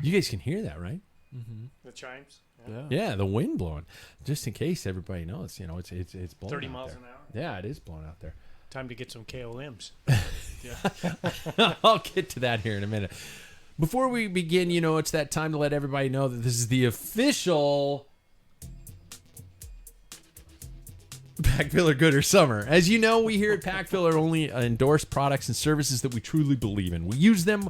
You guys can hear that, right? Mm-hmm. The chimes. Yeah, the wind blowing. Just in case everybody knows, it's blowing 30 out miles there. an hour. Yeah, it is blowing out there. Time to get some KOMs. I'll get to that here in a minute. Before we begin, it's that time to let everybody know that this is the official Packfiller Gooder Summer. As you know, we here at Packfiller only endorse products and services that we truly believe in. We use them,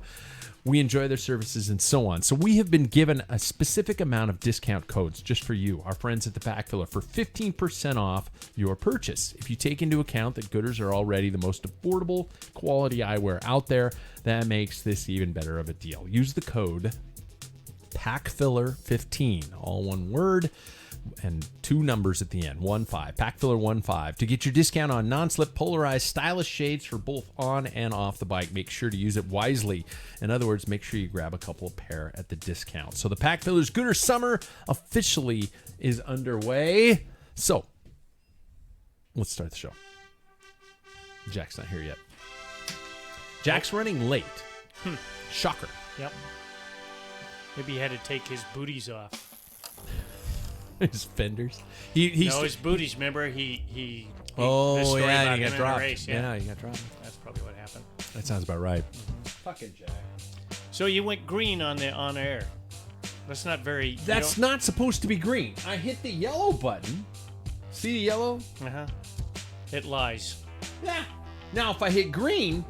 we enjoy their services, and so on. So we have been given a specific amount of discount codes just for you, our friends at the Packfiller, for 15% off your purchase. If you take into account that Gooders are already the most affordable quality eyewear out there, that makes this even better of a deal. Use the code Packfiller15, all one word, and 2 numbers at the end, 15, Packfiller15, to get your discount on non-slip polarized stylish shades for both on and off the bike. Make sure to use it wisely. In other words, make sure you grab a couple of pair at the discount. So the Packfiller's Gooder Summer officially is underway. So let's start the show. Jack's not here yet. Jack's running late. Shocker. Yep. Maybe he had to take his booties off. His fenders. His booties. Remember, he oh, story yeah, about he him got in dropped. a race, Yeah, he got dropped. That's probably what happened. That sounds about right. Fucking Jack. So you went green on air. That's not very... That's not supposed to be green. I hit the yellow button. See the yellow? Uh-huh. It lies. Yeah. Now, if I hit green...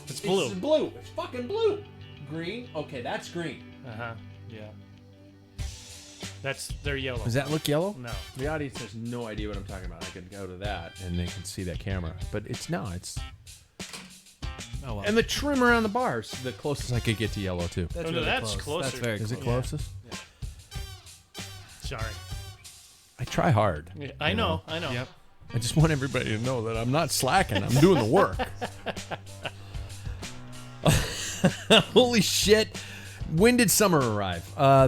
It's blue. It's blue. It's fucking blue. Green. Okay, that's green. Uh-huh. Yeah. They're yellow. Does that look yellow? No. The audience has no idea what I'm talking about. I could go to that and they can see that camera. But it's... Oh, well. And the trim around the bars, the closest I could get to yellow, too. That's no, really that's close. closer. That's very Is close. it closest? Yeah. Sorry. I try hard. Yeah, I know. Yep. I just want everybody to know that I'm not slacking. I'm doing the work. Holy shit. When did summer arrive?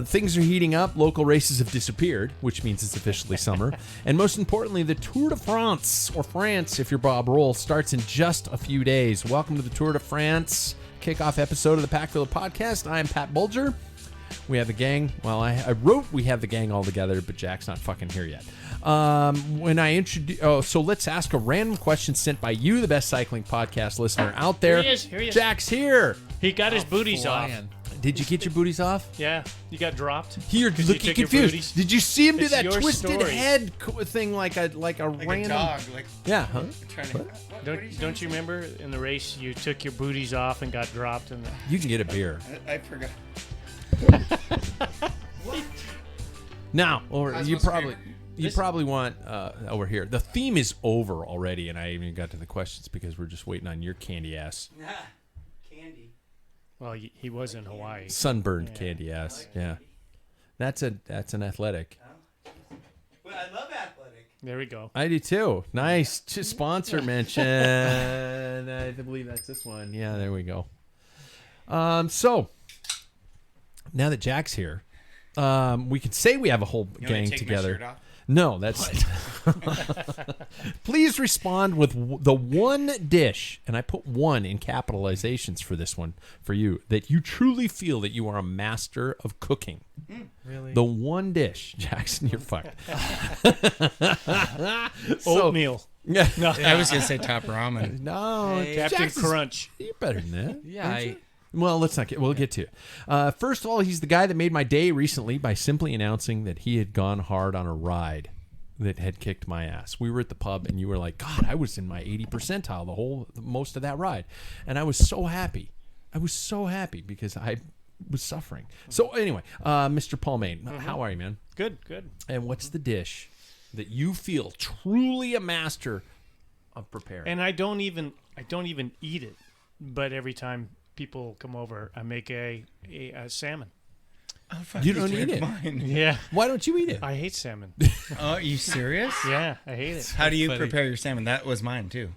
Things are heating up. Local races have disappeared, which means it's officially summer. And most importantly, the Tour de France, or France if you're Bob Roll, starts in just a few days. Welcome to the Tour de France kickoff episode of the Packfiller Podcast. I am Pat Bulger. We have the gang. Well, I wrote we have the gang all together, but Jack's not fucking here yet. When I introduce... so let's ask a random question sent by you, the best cycling podcast listener out there. Here he is. Jack's here. He got his booties off. Did you get your booties off? Yeah. You got dropped. You're 'Cause you looking took your confused. booties. Did you see him do It's that your twisted story. head thing like a random... A dog, Yeah, huh? trying to. What are you Don't you remember in the race you took your booties off and got dropped? And You can get a beer. I forgot. Now, or I was you supposed to probably probably want over here. The theme is over already, and I even got to the questions because we're just waiting on your candy ass, Candy. well, he was in Hawaii. sunburned candy ass. Yeah, that's an athletic. Well, I love athletic. There we go. I do too. Nice sponsor mention. I believe that's this one. Yeah, there we go. So now that Jack's here, we can say we have a whole You want me gang to take together. My shirt off? No, that's. Please respond with the one dish, and I put one in capitalizations for this one for you, that you truly feel that you are a master of cooking. Really? The one dish, Jackson, you're fucked. Oatmeal. Yeah. No. I was gonna say top ramen. No, Hey, Captain Jackson's- Crunch. You're better than that. Yeah, aren't you? Well, let's not get. We'll get to it. First of all, he's the guy that made my day recently by simply announcing that he had gone hard on a ride that had kicked my ass. We were at the pub, and you were like, "God, I was in my 80 percentile most of that ride," and I was so happy. I was so happy because I was suffering. So anyway, Mr. Palmain, how are you, man? Good. And what's the dish that you feel truly a master of preparing? And I don't even eat it, but every time people come over, I make a salmon. Oh, fuck, You don't took eat it. mine. Yeah. Why don't you eat it? I hate salmon. Oh, are you serious? Yeah, I hate it. How do you funny. prepare your salmon? That was mine too.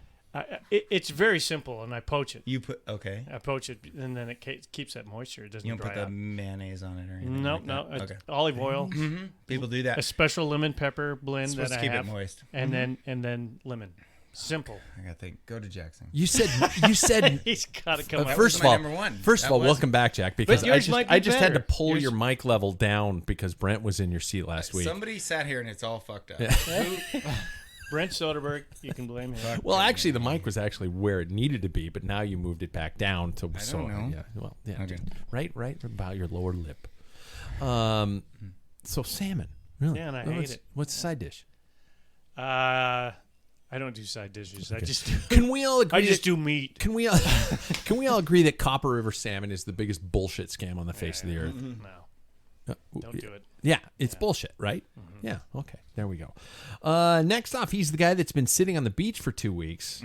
It's very simple, and I poach it. You put okay. I poach it, and then it keeps that moisture. It doesn't You don't dry put the out. mayonnaise on it or anything. No, like no. that? It's Okay. olive oil, People do that. a special lemon pepper blend Supposed that to I keep have, it moist. and then lemon. Simple. I gotta think. Go to Jackson. You said He's got to come up. first was of my all, number one. first of That all, was- welcome back, Jack. Because But yours might be I just had to better. pull Yours- your mic level down because Brent was in your seat last week. Somebody sat here and it's all fucked up. Brent Soderbergh, you can blame him. Well, actually, the mic was actually where it needed to be, but now you moved it back down to. I don't know. Yeah, well, yeah, Okay. right about your lower lip. So salmon, really? Yeah, and I Well, hate it. What's the side dish? I don't do side dishes. I just do, Can we all agree? I just that- do meat. Can we all agree that Copper River salmon is the biggest bullshit scam on the face of the earth? No, don't do it. Yeah, it's bullshit, right? Yeah, okay, there we go. Next off, he's the guy that's been sitting on the beach for 2 weeks,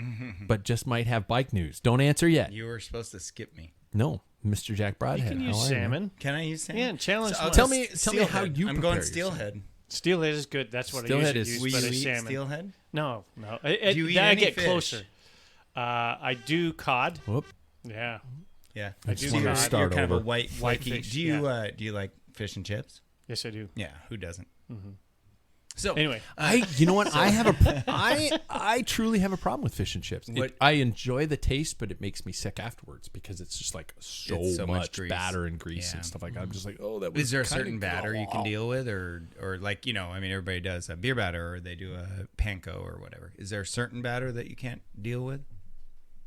but just might have bike news. Don't answer yet. You were supposed to skip me. No, Mr. Jack You Broadhead. can how use are you, man? salmon. Can I use salmon? Yeah, challenge So I'll one. Tell go me- s- tell me how steelhead. you I'm prepare going your steelhead. Steelhead is good. That's what Steelhead I is- usually Will use, you but a eat salmon. steelhead? No. Do you eat then I any get fish? closer. I do cod. Whoop. Yeah. Yeah. I just do wanted to cod. start You're kind of a over. white White flaky. fish, Do you like fish and chips? Yes, I do. Yeah. Who doesn't? So Anyway, You know what? I truly have a problem with fish and chips. What- I enjoy the taste, but it makes me sick afterwards because it's just like so, It's so much much grease. batter and grease Yeah. and stuff like that. I'm just like, oh, that was is there a kinda certain good. batter you can deal with, or like I mean, everybody does a beer batter, or they do a panko or whatever. Is there a certain batter that you can't deal with?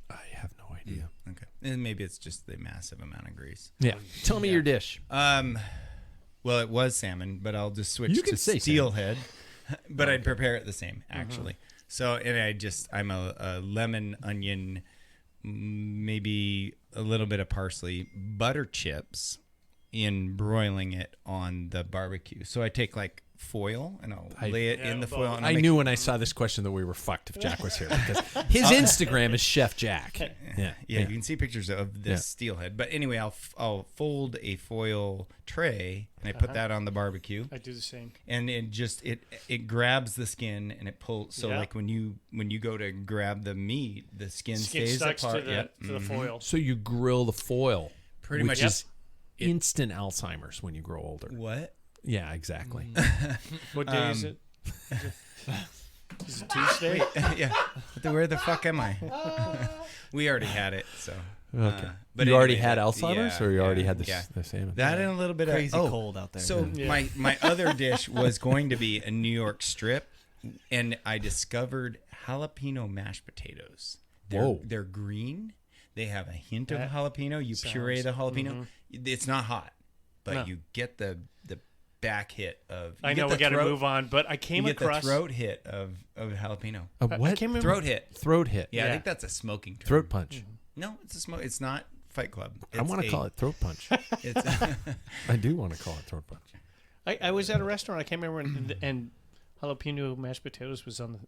I have no idea. Okay, and maybe it's just the massive amount of grease. Yeah, tell me your dish. Well, it was salmon, but I'll just switch You to can say steelhead. But I'd prepare it the same, actually. So, and I'm a lemon, onion, maybe a little bit of parsley, butter chips in broiling it on the barbecue. So I take like foil and I'll lay it in the foil. And I'll I make- knew when I saw this question that we were fucked if Jack was here because his Instagram is Chef Jack. Yeah, Yeah, you can see pictures of this Yeah. steelhead. But anyway, I'll fold a foil tray and I put that on the barbecue. I do the same. And it grabs the skin and it pulls. So Yeah. like when you go to grab the meat, the skin stays Skin sticks apart. to Yep. the foil. So you grill the foil, Pretty which much. is instant Alzheimer's when you grow older. What? Yeah, exactly. What day is it? Is it Tuesday? Yeah. Where the fuck am I? We already had it. So. Okay. But you already anyway, had Alzheimer's, yeah, or you already yeah, had yeah. the salmon? That and a little bit Crazy of cold out there. So Yeah. my other dish was going to be a New York strip, and I discovered jalapeno mashed potatoes. Whoa. They're green. They have a hint of That jalapeno. You puree the jalapeno. It's not hot, but No. you get the back hit of. I know we got to move on, but I came You get across. the throat hit of jalapeno. A I what? can't remember. Throat hit. Throat hit. Yeah, I Yeah. think that's a smoking term. Throat punch. No, it's a smoke. It's not Fight Club. I want to call it throat punch. It's I do want to call it throat punch. I was at a restaurant. I can't remember, and jalapeno mashed potatoes was on the.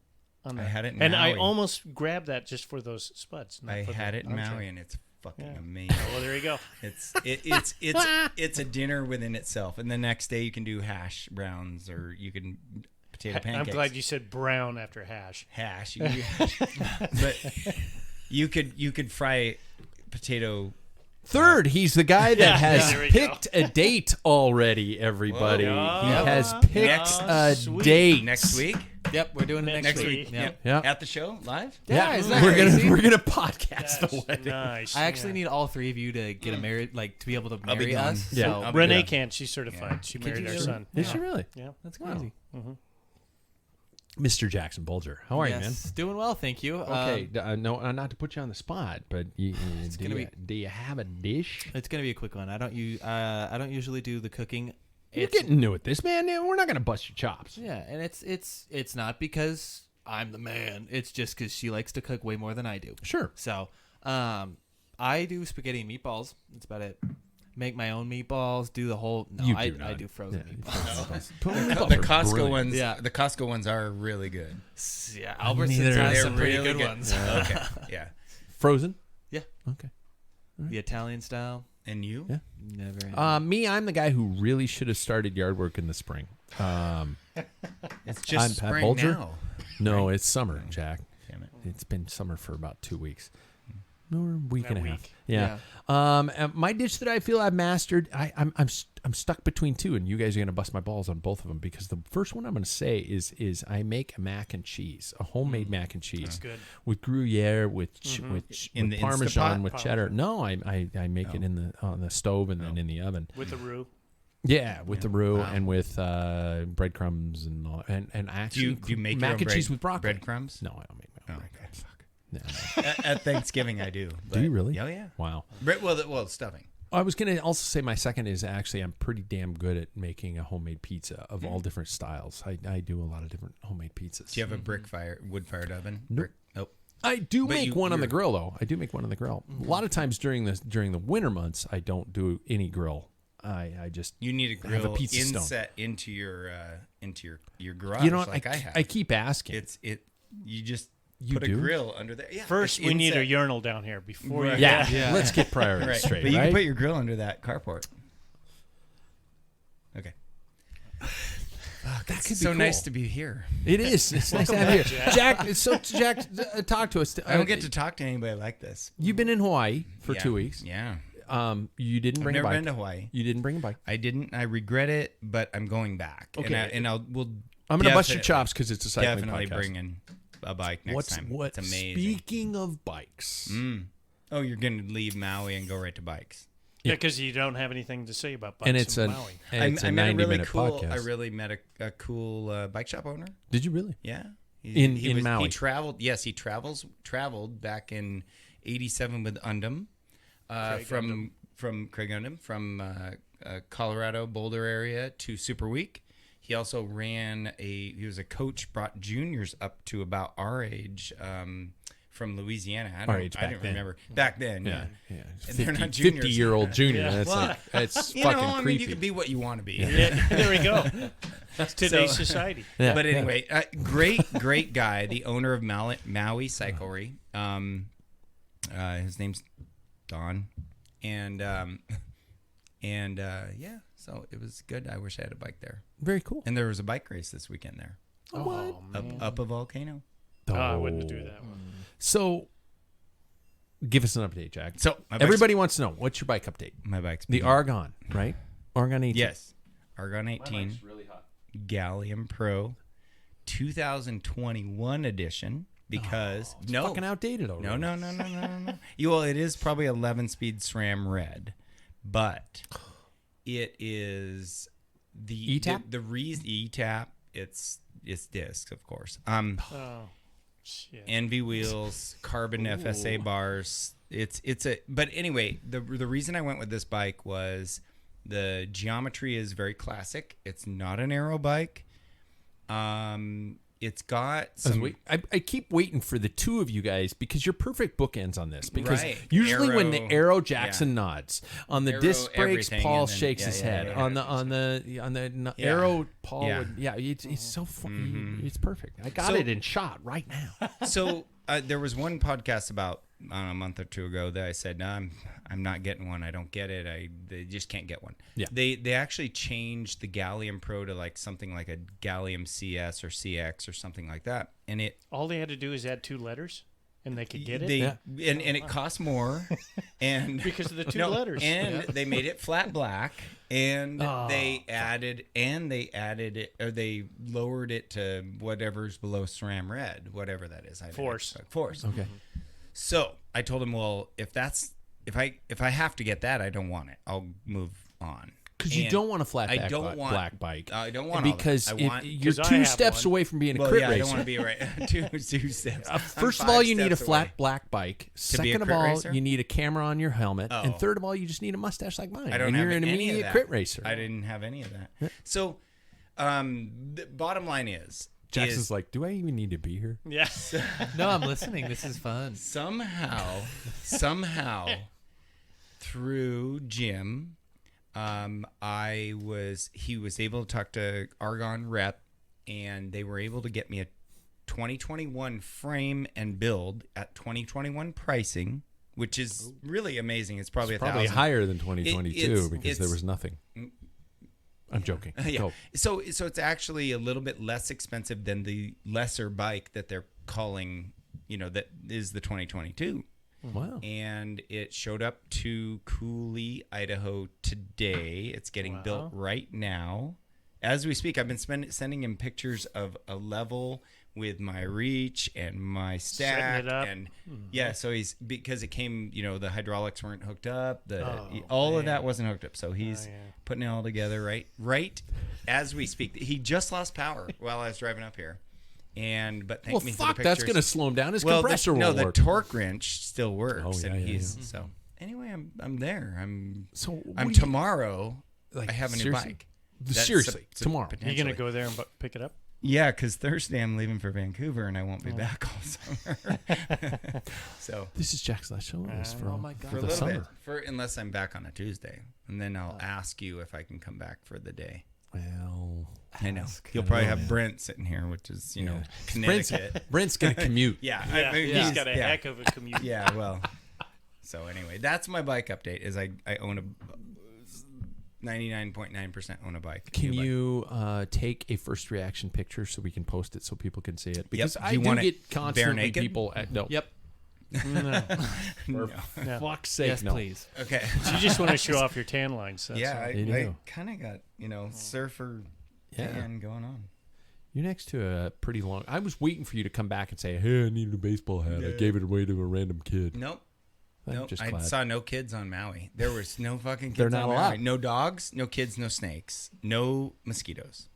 I had it in and I Maui. almost grabbed that just for those spuds. not I for the had it in entree. Maui, and it's fucking Yeah. amazing. Well, there you go. It's a dinner within itself, and the next day you can do hash browns or you can potato I'm pancakes. glad you said brown after hash. hash. You can do hash. But you could fry potato. Third, he's the guy that Yeah, has there we picked a date already, everybody. Whoa. He Yeah. has picked Next- a sweet. date. Next week. Yep, we're doing it Next next week. week. Yep. Yeah. At the show live. Yeah, isn't that we're crazy? gonna podcast the That's wedding. nice. I actually yeah. need all three of you to get a married, like to be able to I'll be marry gone. us. Yeah. So, I'll be Renee gone. can't. She's certified. She married you our do- son. Is she really? Yeah. that's crazy. Mr. Jackson Bulger, how are you, man? Yes, doing well, thank you. Okay, no, not to put you on the spot, but gonna do you have a dish? It's gonna be a quick one. I don't usually do the cooking. You're getting new at this, man. We're not gonna bust your chops. Yeah, and it's not because I'm the man. It's just because she likes to cook way more than I do. Sure. So, I do spaghetti and meatballs. That's about it. Make my own meatballs. Do the whole. No, You I do not. I do frozen Yeah, meatballs. The Costco ones. Yeah. The Costco ones are really good. Yeah, Albertsons Neither- has They're some pretty really good ones. Okay. Yeah. Frozen. Yeah, Okay. the Italian style. And you? Yeah. Never. Had Me, I'm the guy who really should have started yard work in the spring. It's just I'm Pat spring Bulger. now. No, it's summer, Jack. Damn it. It's been summer for about 2 weeks. or week and a half. week. Yeah. And my dish that I feel I've mastered, I'm stuck between two, and you guys are gonna bust my balls on both of them because the first one I'm gonna say is I make a mac and cheese, a homemade mac and cheese. That's good. With Gruyere, with In the Parmesan, Instapot? with cheddar. No, I make it on the stove and then in the oven. With the roux. Yeah, with the roux and with breadcrumbs and all, and actually Do you make mac your own and cheese with broccoli. breadcrumbs? No, I don't make my own bread. Okay. Fuck. No. At Thanksgiving, I do. Do you really? Oh, yeah. Wow. Well, stuffing. I was going to also say my second is actually I'm pretty damn good at making a homemade pizza of all different styles. I do a lot of different homemade pizzas. Do you have a wood-fired oven? Nope. Nope. I do But make one on the grill though. I do make one on the grill. A lot of times during the winter months, I don't do any grill. I just You need a have grill a pizza stone. inset into your garage. You know what? like I have. I keep asking. You just You put do? a grill under there. Yeah. First, it's we need a inset. urinal down here before you. Right. yeah, let's get priorities Right. straight. But you right? can put your grill under that carport. Okay. that could be so cool. nice to be here. It is. It's nice to have you, Jack. So Jack, talk to us. I don't get to talk to anybody like this. You've been in Hawaii for Yeah. 2 weeks. Yeah. You didn't I've bring a never bike. been to Hawaii. You didn't bring a bike. I didn't. I regret it, but I'm going back. Okay. We'll I'm gonna bust your definitely- chops because it's a cycling Definitely podcast. bring in a bike next time. It's amazing. Speaking of bikes, Oh, you're going to leave Maui and go right to bikes. Yeah, because you don't have anything to say about bikes and it's in a Maui. it's a I met a 90-minute cool. podcast. I really met a cool bike shop owner. Did you really? Yeah. In Maui? He traveled. Yes, he traveled back in '87 with Undam, from Craig Undam from Colorado Boulder area to Super Week. He also he was a coach, brought juniors up to about our age from Louisiana. Our age I back don't then. remember back then. Yeah. Yeah. And they're not juniors. 50-year-old junior. Yeah. That's Well, like that's You fucking know, I mean, creepy. you can be what you want to be. Yeah, there we go. That's today's So- society. Yeah. But anyway, great guy, the owner of Maui Cyclery. His name's Don, and yeah, so it was good. I wish I had a bike there. Very cool. And there was a bike race this weekend there, Oh, man. up a volcano. Oh, I wouldn't do that one. So, give us an update, Jack. So my bike's- Everybody wants to know what's your bike update. my bike's The beat. Argon, right? Argon 18. Yes, Argon 18 really hot. Gallium Pro 2021 edition. Because It's fucking outdated already. No. Well, it is probably 11-speed SRAM red, but it is the E-tap? The reason E-tap. It's discs, of course. Oh, shit. NV wheels, carbon FSA bars. But anyway, the reason I went with this bike was the geometry is very classic. It's not an aero bike. It's got some. I keep waiting for the two of you guys because you're perfect bookends on this. Because Right. usually when the Aero, arrow Jackson nods on the Aero, disc brakes, everything, Paul and then- shakes yeah, his yeah, head. yeah. On the Yeah. arrow, Paul. Yeah. Would, yeah, it's so fun. It's perfect. I got So- it in shot right now. So there was one podcast about a month or two ago that I said, no, I'm not getting one. I don't get it. They just can't get one. Yeah. They actually changed the Gallium Pro to like something like a Gallium CS or CX or something like that. And it All they had to do is add 2 letters, and they could get it. and it cost more and Because of the 2 letters. And they made it flat black and Oh, they added it, or they lowered it to whatever's below SRAM red, whatever that is. Force. Force. Okay. So I told him, well, if I have to get that, I don't want it. I'll move on. Because you And don't want a flat I back don't want black bike. I don't want all that. because I if want- you're 'Cause I 2 have steps one. away from being a well, crit yeah, racer. I don't want to be right two steps. First I'm of all, 5 you need a steps flat away. black bike. be a Second of crit all, racer? you need a camera on your helmet. And Oh. third of all, you just need a mustache like mine. I don't and have you're an any of immediate that. crit racer. I didn't have any of that. So, the bottom line is Jackson's like, do I even need to be here? Yeah. No, I'm listening. This is fun. somehow, through Jim, he was able to talk to Argon Rep, and they were able to get me a 2021 frame and build at 2021 pricing, which is really amazing. It's probably Probably $1,000. higher than 2022 it's- because there was nothing. I'm joking. Yeah. Go. So it's actually a little bit less expensive than the lesser bike that they're calling, that is the 2022. Wow. And it showed up to Cooley, Idaho today. It's getting built right now. As we speak, I've been sending him pictures of a level with my reach and my stack. Setting it up. And so he's, because it came, the hydraulics weren't hooked up. All of that wasn't hooked up. So he's putting it all together right as we speak. He just lost power while I was driving up here. But thank me for the pictures. That's going to slow him down. His compressor won't work. The torque wrench still works. Oh, So anyway, I'm there. I'm So tomorrow. I have a new bike. Seriously, tomorrow. Are you going to go there and pick it up? Yeah, because Thursday I'm leaving for Vancouver and I won't be back all summer. So this is Jack's last show for oh my God. for a the little summer. bit, unless I'm back on a Tuesday, and then I'll ask you if I can come back for the day. Well, I know you'll probably have Brent sitting here, which is Connecticut. Brent's going to commute. Yeah, he's got a heck of a commute. Yeah, well. So anyway, that's my bike update. Is I own a 99.9% own a bike. Can you take a first reaction picture so we can post it so people can see it? Because Yep. I Do you do want it get constantly bare naked? people at no. Yep. No. For fuck's sake, Yes, no. please. Okay. So you just want to show off your tan lines. So Yeah, You I do. kind of got surfer Yeah. tan going on. You're next to a pretty long. I was waiting for you to come back and say, "Hey, I needed a baseball hat. I gave it away to a random kid." Nope. I'm Nope. just I glad. saw no kids on Maui. There was no fucking kids They're on not Maui. allowed. No dogs, no kids, no snakes, no mosquitoes.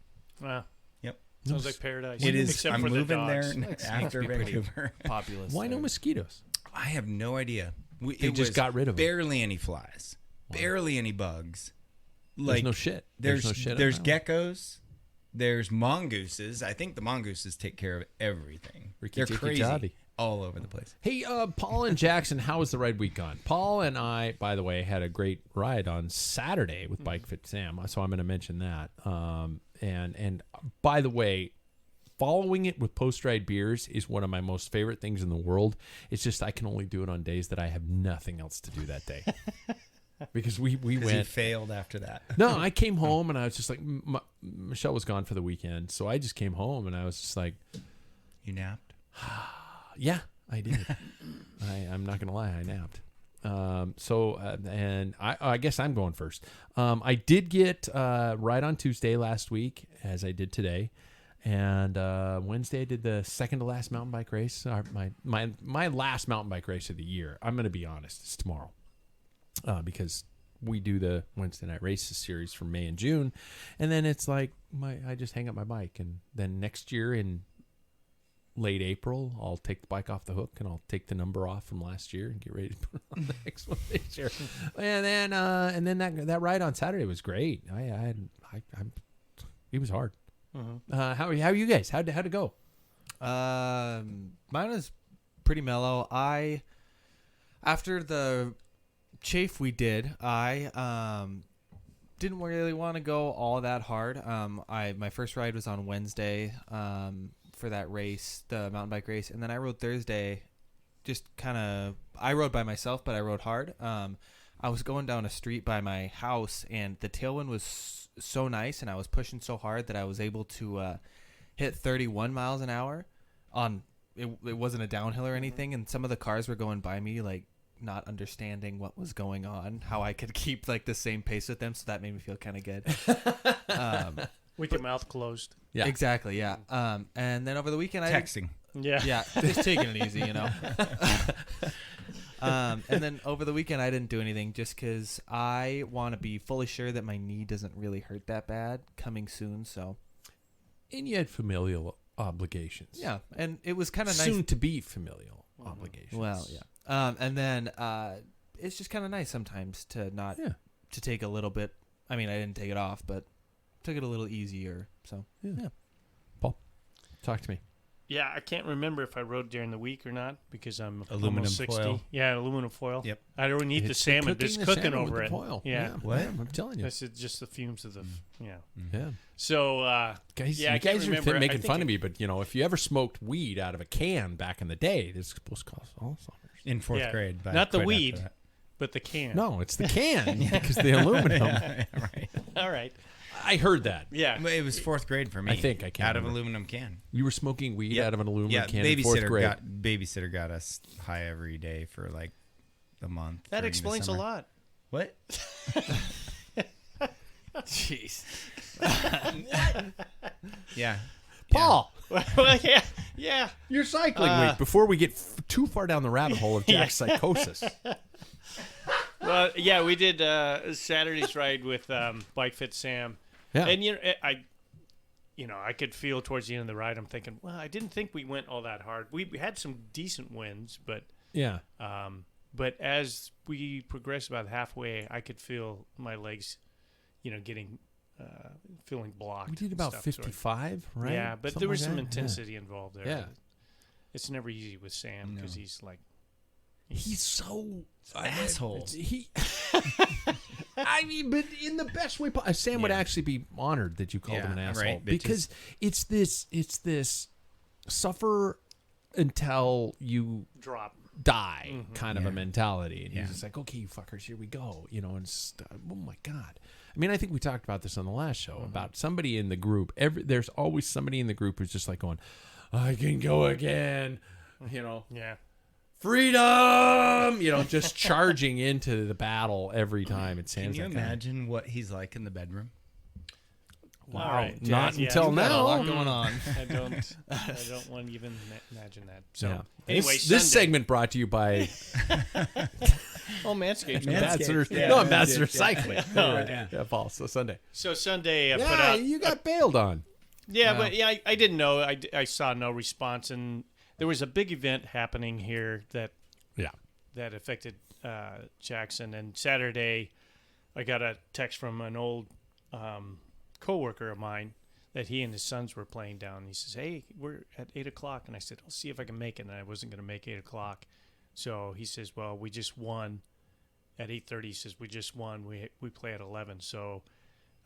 Wow. Yep. Sounds like paradise. It is. Except I'm for the moving dogs. there after Be pretty Vancouver. populous. Why no there. mosquitoes? I have no idea. They just got rid of them. barely any flies, barely any bugs. There's no shit. There's no shit. There's around. geckos. There's mongooses. I think the mongooses take care of everything. Ricky They're Tikki crazy Jobby. all over the place. Hey, Paul and Jackson, how was the ride week gone? Paul and I, by the way, had a great ride on Saturday with Bike Fit Sam, so I'm going to mention that. And by the way, following it with post-ride beers is one of my most favorite things in the world. It's just I can only do it on days that I have nothing else to do that day. Because we He went. failed after that. No, I came home and I was just like, Michelle was gone for the weekend, so I just came home and I was just like, You napped? yeah, I did. I'm not gonna lie, I napped. And I guess I'm going first. I did get right on Tuesday last week, as I did today, and Wednesday I did the second to last mountain bike race. My last mountain bike race of the year. I'm gonna be honest, it's tomorrow, because we do the Wednesday night races series for May and June, and then it's like I just hang up my bike, and then next year in late April, I'll take the bike off the hook and I'll take the number off from last year and get ready to put it on the next one this year. And then that ride on Saturday was great. It was hard. How are you guys? How'd it go? Mine was pretty mellow. After the chafe we did, I didn't really want to go all that hard. My first ride was on Wednesday for that race, the mountain bike race, and then I rode Thursday. I rode by myself, but I rode hard. I was going down a street by my house, and the tailwind was so nice, and I was pushing so hard that I was able to hit 31 miles an hour. It wasn't a downhill or anything, and some of the cars were going by me like not understanding what was going on, how I could keep like the same pace with them, so that made me feel kind of good. With your mouth closed. Yeah. Exactly, yeah. And then over the weekend Texting. Yeah. Yeah, just taking it easy, you know. And then over the weekend, I didn't do anything just because I want to be fully sure that my knee doesn't really hurt that bad coming soon. So, And you had familial obligations. yeah, and it was kind of nice. Soon to be familial obligations. Well, yeah. And then it's just kind of nice sometimes to not to take a little bit. I mean, I didn't take it off, but took it a little easier. So, yeah. Paul, talk to me. Yeah, I can't remember if I rode during the week or not because I'm Aluminum almost 60. foil. Yeah, aluminum foil. Yep. I don't eat the salmon. There's the cooking salmon over with it. the foil. Yeah. What? I'm telling you. This is just the fumes of the. Yeah. Yeah. So, Guys, yeah, I you can't guys are remember. I making think fun of me, but if you ever smoked weed out of a can back in the day, this was supposed to cause Alzheimer's. In fourth Yeah. grade. But Not the quite after weed. that. But the can. No, it's the can because the aluminum. Yeah, right. All right. I heard that. Yeah. But it was fourth grade for me. I think I can't out of remember. aluminum can. You were smoking weed Yep. out of an aluminum Yeah, can in fourth grade. babysitter got us high every day for like the month. That during the explains a summer. lot. What? Jeez. Yeah. Paul, Well, yeah. your cycling week. Before we get too far down the rabbit hole of Jack's psychosis. Well, yeah, we did Saturday's ride with Bike Fit Sam. Yeah. And I could feel towards the end of the ride, I'm thinking, well, I didn't think we went all that hard. We had some decent wins, but Yeah. but as we progressed about halfway, I could feel my legs, getting feeling blocked. We did and about stuff, so 55, right? Yeah, but Something there was like some that? intensity involved there. Yeah. It's never easy with Sam because No. he's like, He's so asshole. He, I mean, but in the best way. Sam would Yeah. actually be honored that you called him an Yeah, asshole right, but because it's this suffer until you drop. die kind of Yeah. a mentality, and Yeah. he's just like, okay, you fuckers, here we go, and it's, oh my god. I mean, I think we talked about this on the last show about somebody in the group. There's always somebody in the group who's just like going, I can go again, Yeah. freedom, just charging into the battle every time. It Can sounds you like imagine what he's like in the bedroom? All Wow, right, not yeah, until You've got a lot now. going on. I don't want to even imagine that. So Yeah. anyway, this Sunday. segment brought to you by Oh, Manscaped. Ambassador, Yeah, no, Ambassador yeah. Cycling. Yeah. Yeah, Paul. So Sunday. So Sunday I put Yeah, out. you got bailed on. Yeah, Wow. but yeah, I didn't know. I saw no response, and there was a big event happening here that affected Jackson. And Saturday, I got a text from an old coworker of mine that he and his sons were playing down. He says, "Hey, we're at 8:00," and I said, "I'll see if I can make it." And I wasn't going to make 8:00, so he says, "Well, we just won at 8:30." He says, "We just won. We play at 11." So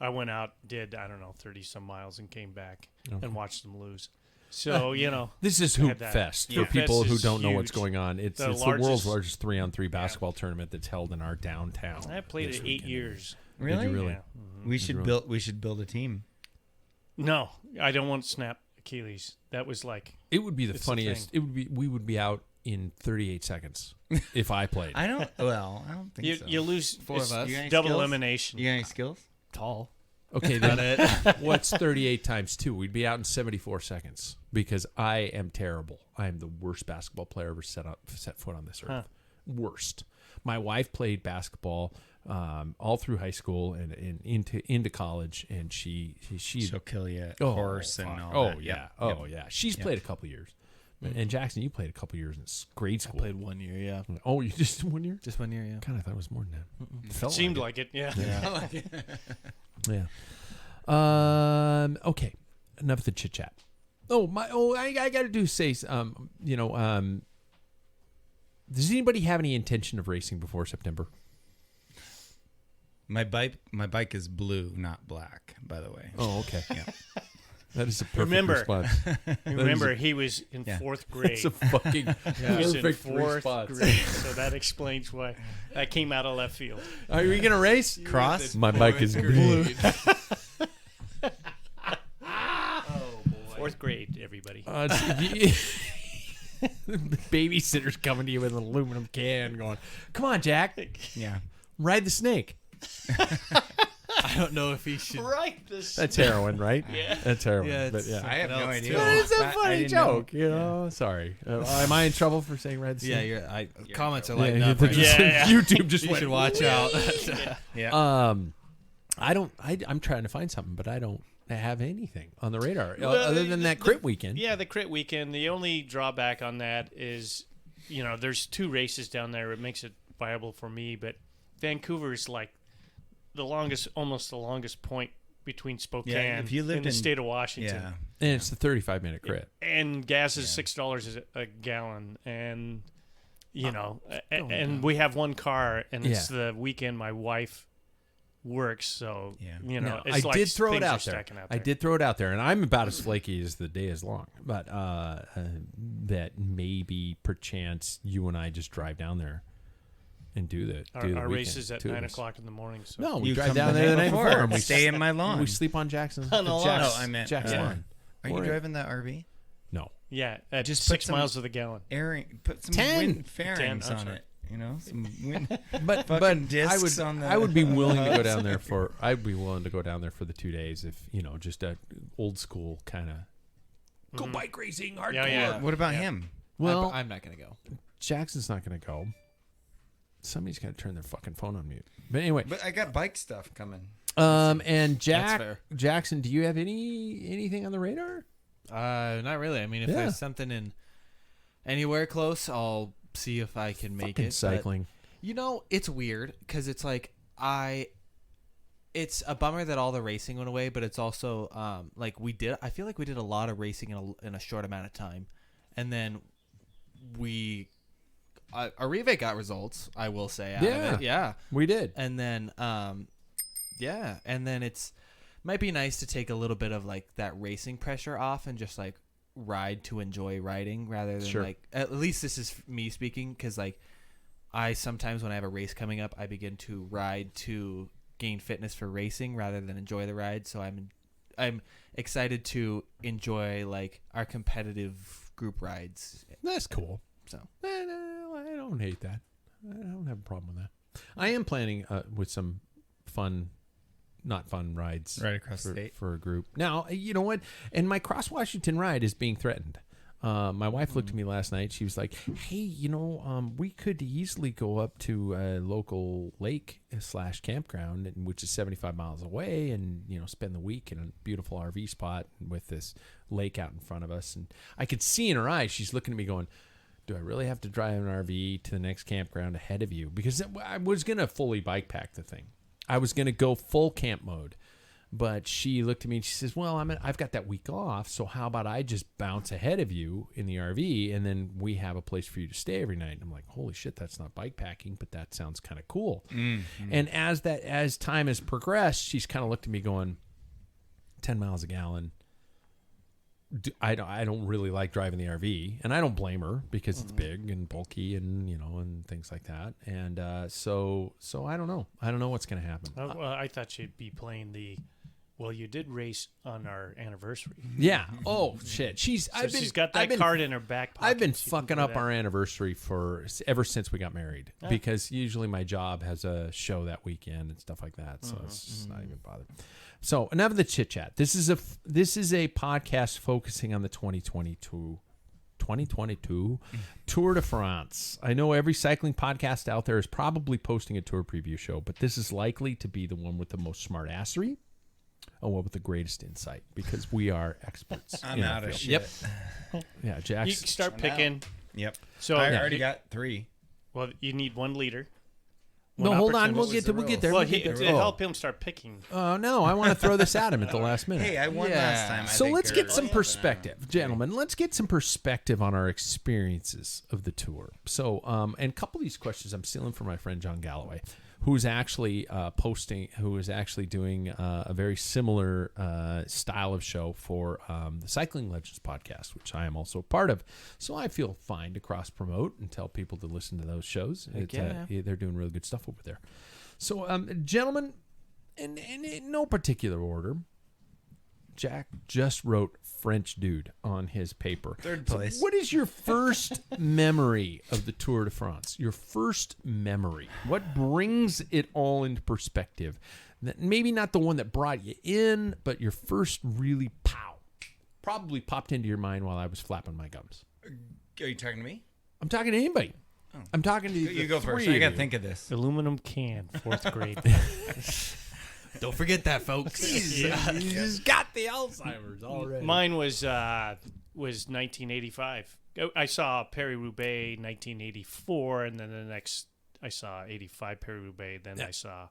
I went out, did 30 some miles, and came back and watched them lose. So This is I Hoop had that. Fest Yeah. for people Fest who is don't know what's huge. going on. It's The the world's largest- largest 3-on-3 basketball tournament that's held in our downtown. I played this it 8 weekend. years. Really? Did you really? Yeah. We should really? build. We should build a team. No, I don't want to snap Achilles. That was like It would be the It's the funniest. It would be. We would be out in 38 seconds if I played. I don't. Well, I don't think you, so. you lose Four of it's us. You got any double skills? elimination. You got any skills? Tall. Okay, then what's 38 times 2? We'd be out in 74 seconds because I am terrible. I am the worst basketball player ever set foot on this earth. Huh. Worst. My wife played basketball all through high school and into college, and she's She'll kill you at oh, horse and fuck. all Oh that. yeah, Yep. oh yeah. She's played a couple years, and Jackson, you played a couple years in grade I school. played 1 year, yeah. Oh, you just 1 year? Just 1 year, yeah. God, I thought it was more than that. It felt Seemed like like it. Yeah. Yeah. Okay. Enough of the chit chat. I got to does anybody have any intention of racing before September? My bike is blue, not black. By the way. Oh, okay. Yeah. That is a perfect Remember. response. Remember, he was in Yeah. 4th grade. It's a fucking He was in perfect 4th response. grade, so that explains why that came out of left field. Are we gonna race? Cross. My bike is blue. 4th grade, everybody. Babysitter's coming to you with an aluminum can, going, "Come on, Jack, Yeah. ride the snake." I don't know if he should. Right. This. That's heroin, right? Yeah. That's heroin. Yeah, but it's- yeah. I have no else, idea. too. But it's a I funny didn't know. joke, you know. Sorry, am I in trouble for saying ride the snake? Yeah, comments are Yeah, lighting up the- right Yeah, now. yeah. YouTube just You went. should watch out. Yeah. I'm trying to find something, but I don't have anything on the radar Well, other than that crit weekend. Yeah, the crit weekend. The only drawback on that is, there's 2 races down there. It makes it viable for me, but Vancouver is like almost the longest point between Spokane if you lived and the in- state of Washington. Yeah. And it's the 35-minute crit. And gas is $6 a gallon, and and down. we have one car, and it's Yeah. the weekend my wife works, so Yeah. Now, it's I like did throw it things are out there. stacking out I did throw it out there, and I'm about as flaky as the day is long. But that maybe, perchance, you and I just drive down there and do the Our weekend, race is at 2 of 9 us. o'clock in the morning. So No, we You drive come down there the night before, and we stay in my lawn. We sleep on Jackson's. On the lawn. Jack's, No, I meant- Jack's yeah. lawn. Are you Or- driving that RV? No. yeah, at Just put 6 some- miles of the gallon. Put some 10. wind fairings 10, I'm on sorry. it. You know, some wind, but fucking discs I would on the. I would be willing to go down there for the 2 days if just a old school kind of go bike racing hardcore. Yeah. What about him? Well, I'm not gonna go. Jackson's not going to go. Somebody's got to turn their fucking phone on mute. But anyway, But I got bike stuff coming. and That's fair. Jackson, do you have anything on the radar? Not really. I mean, if there's something in anywhere close, I'll see if I can make Fucking it. cycling. But, it's weird because it's like it's a bummer that all the racing went away, but it's also I feel like we did a lot of racing in a short amount of time, and then Arrive got results, I will say. Out of it. Yeah, we did. and then and then it's might be nice to take a little bit of like that racing pressure off and just like ride to enjoy riding rather than like, at least this is me speaking, because like I sometimes when I have a race coming up, I begin to ride to gain fitness for racing rather than enjoy the ride. So I'm excited to enjoy like our competitive group rides. That's cool. So I don't hate that. I don't have a problem with that. I am planning with some not fun rides Right across the state. for a group. Now, you know what? And my Cross Washington ride is being threatened. My wife looked at me last night. She was like, hey, we could easily go up to a local lake / campground, which is 75 miles away, and, spend the week in a beautiful RV spot with this lake out in front of us. And I could see in her eyes, she's looking at me going, do I really have to drive an RV to the next campground ahead of you? Because I was going to fully bike pack the thing. I was going to go full camp mode. But she looked at me and she says, well, I've got that week off, so how about I just bounce ahead of you in the RV, and then we have a place for you to stay every night. And I'm like, holy shit, that's not bike packing, but that sounds kind of cool. Mm-hmm. And as time has progressed, she's kind of looked at me going, 10 miles a gallon. I don't really like driving the RV, and I don't blame her because it's big and bulky and and things like that. And so I don't know. I don't know what's going to happen. Well, I thought she'd be playing the. Well, you did race on our anniversary. Yeah. Oh shit. She's got that card in her back pocket. I've been fucking up our anniversary ever since we got married because usually my job has a show that weekend and stuff like that. So it's just not even bothered. So enough of the chit chat. This is a podcast focusing on the 2022 Tour de France. I know every cycling podcast out there is probably posting a tour preview show, but this is likely to be the one with the most smartassery. One with the greatest insight, because we are experts. I'm out of shit. Yep. Yeah, Jack. You can start picking. Yep. So I already got 3. Well, you need 1 leader. No, hold on. We'll get there. Well, to help him start picking. Oh, no. I want to throw this at him at the last minute. Hey, I won last time. So let's get some perspective, gentlemen. Let's get some perspective on our experiences of the tour. So, and a couple of these questions I'm stealing from my friend John Galloway, who's actually doing a very similar style of show for the Cycling Legends podcast, which I am also a part of. So I feel fine to cross-promote and tell people to listen to those shows. They're doing really good stuff over there. So, gentlemen, in no particular order, Jack just wrote French dude on his paper. 3rd place. So what is your first memory of the Tour de France? Your first memory. What brings it all into perspective? Maybe not the one that brought you in, but your first really probably popped into your mind while I was flapping my gums. Are you talking to me? I'm talking to anybody. Oh. I'm talking to you. You go first. I got to think of this. Aluminum can, 4th grade. Don't forget that, folks. You just got the Alzheimer's already. Mine was 1985. I saw Paris-Roubaix 1984, and then the next I saw 85 Paris-Roubaix. Then I saw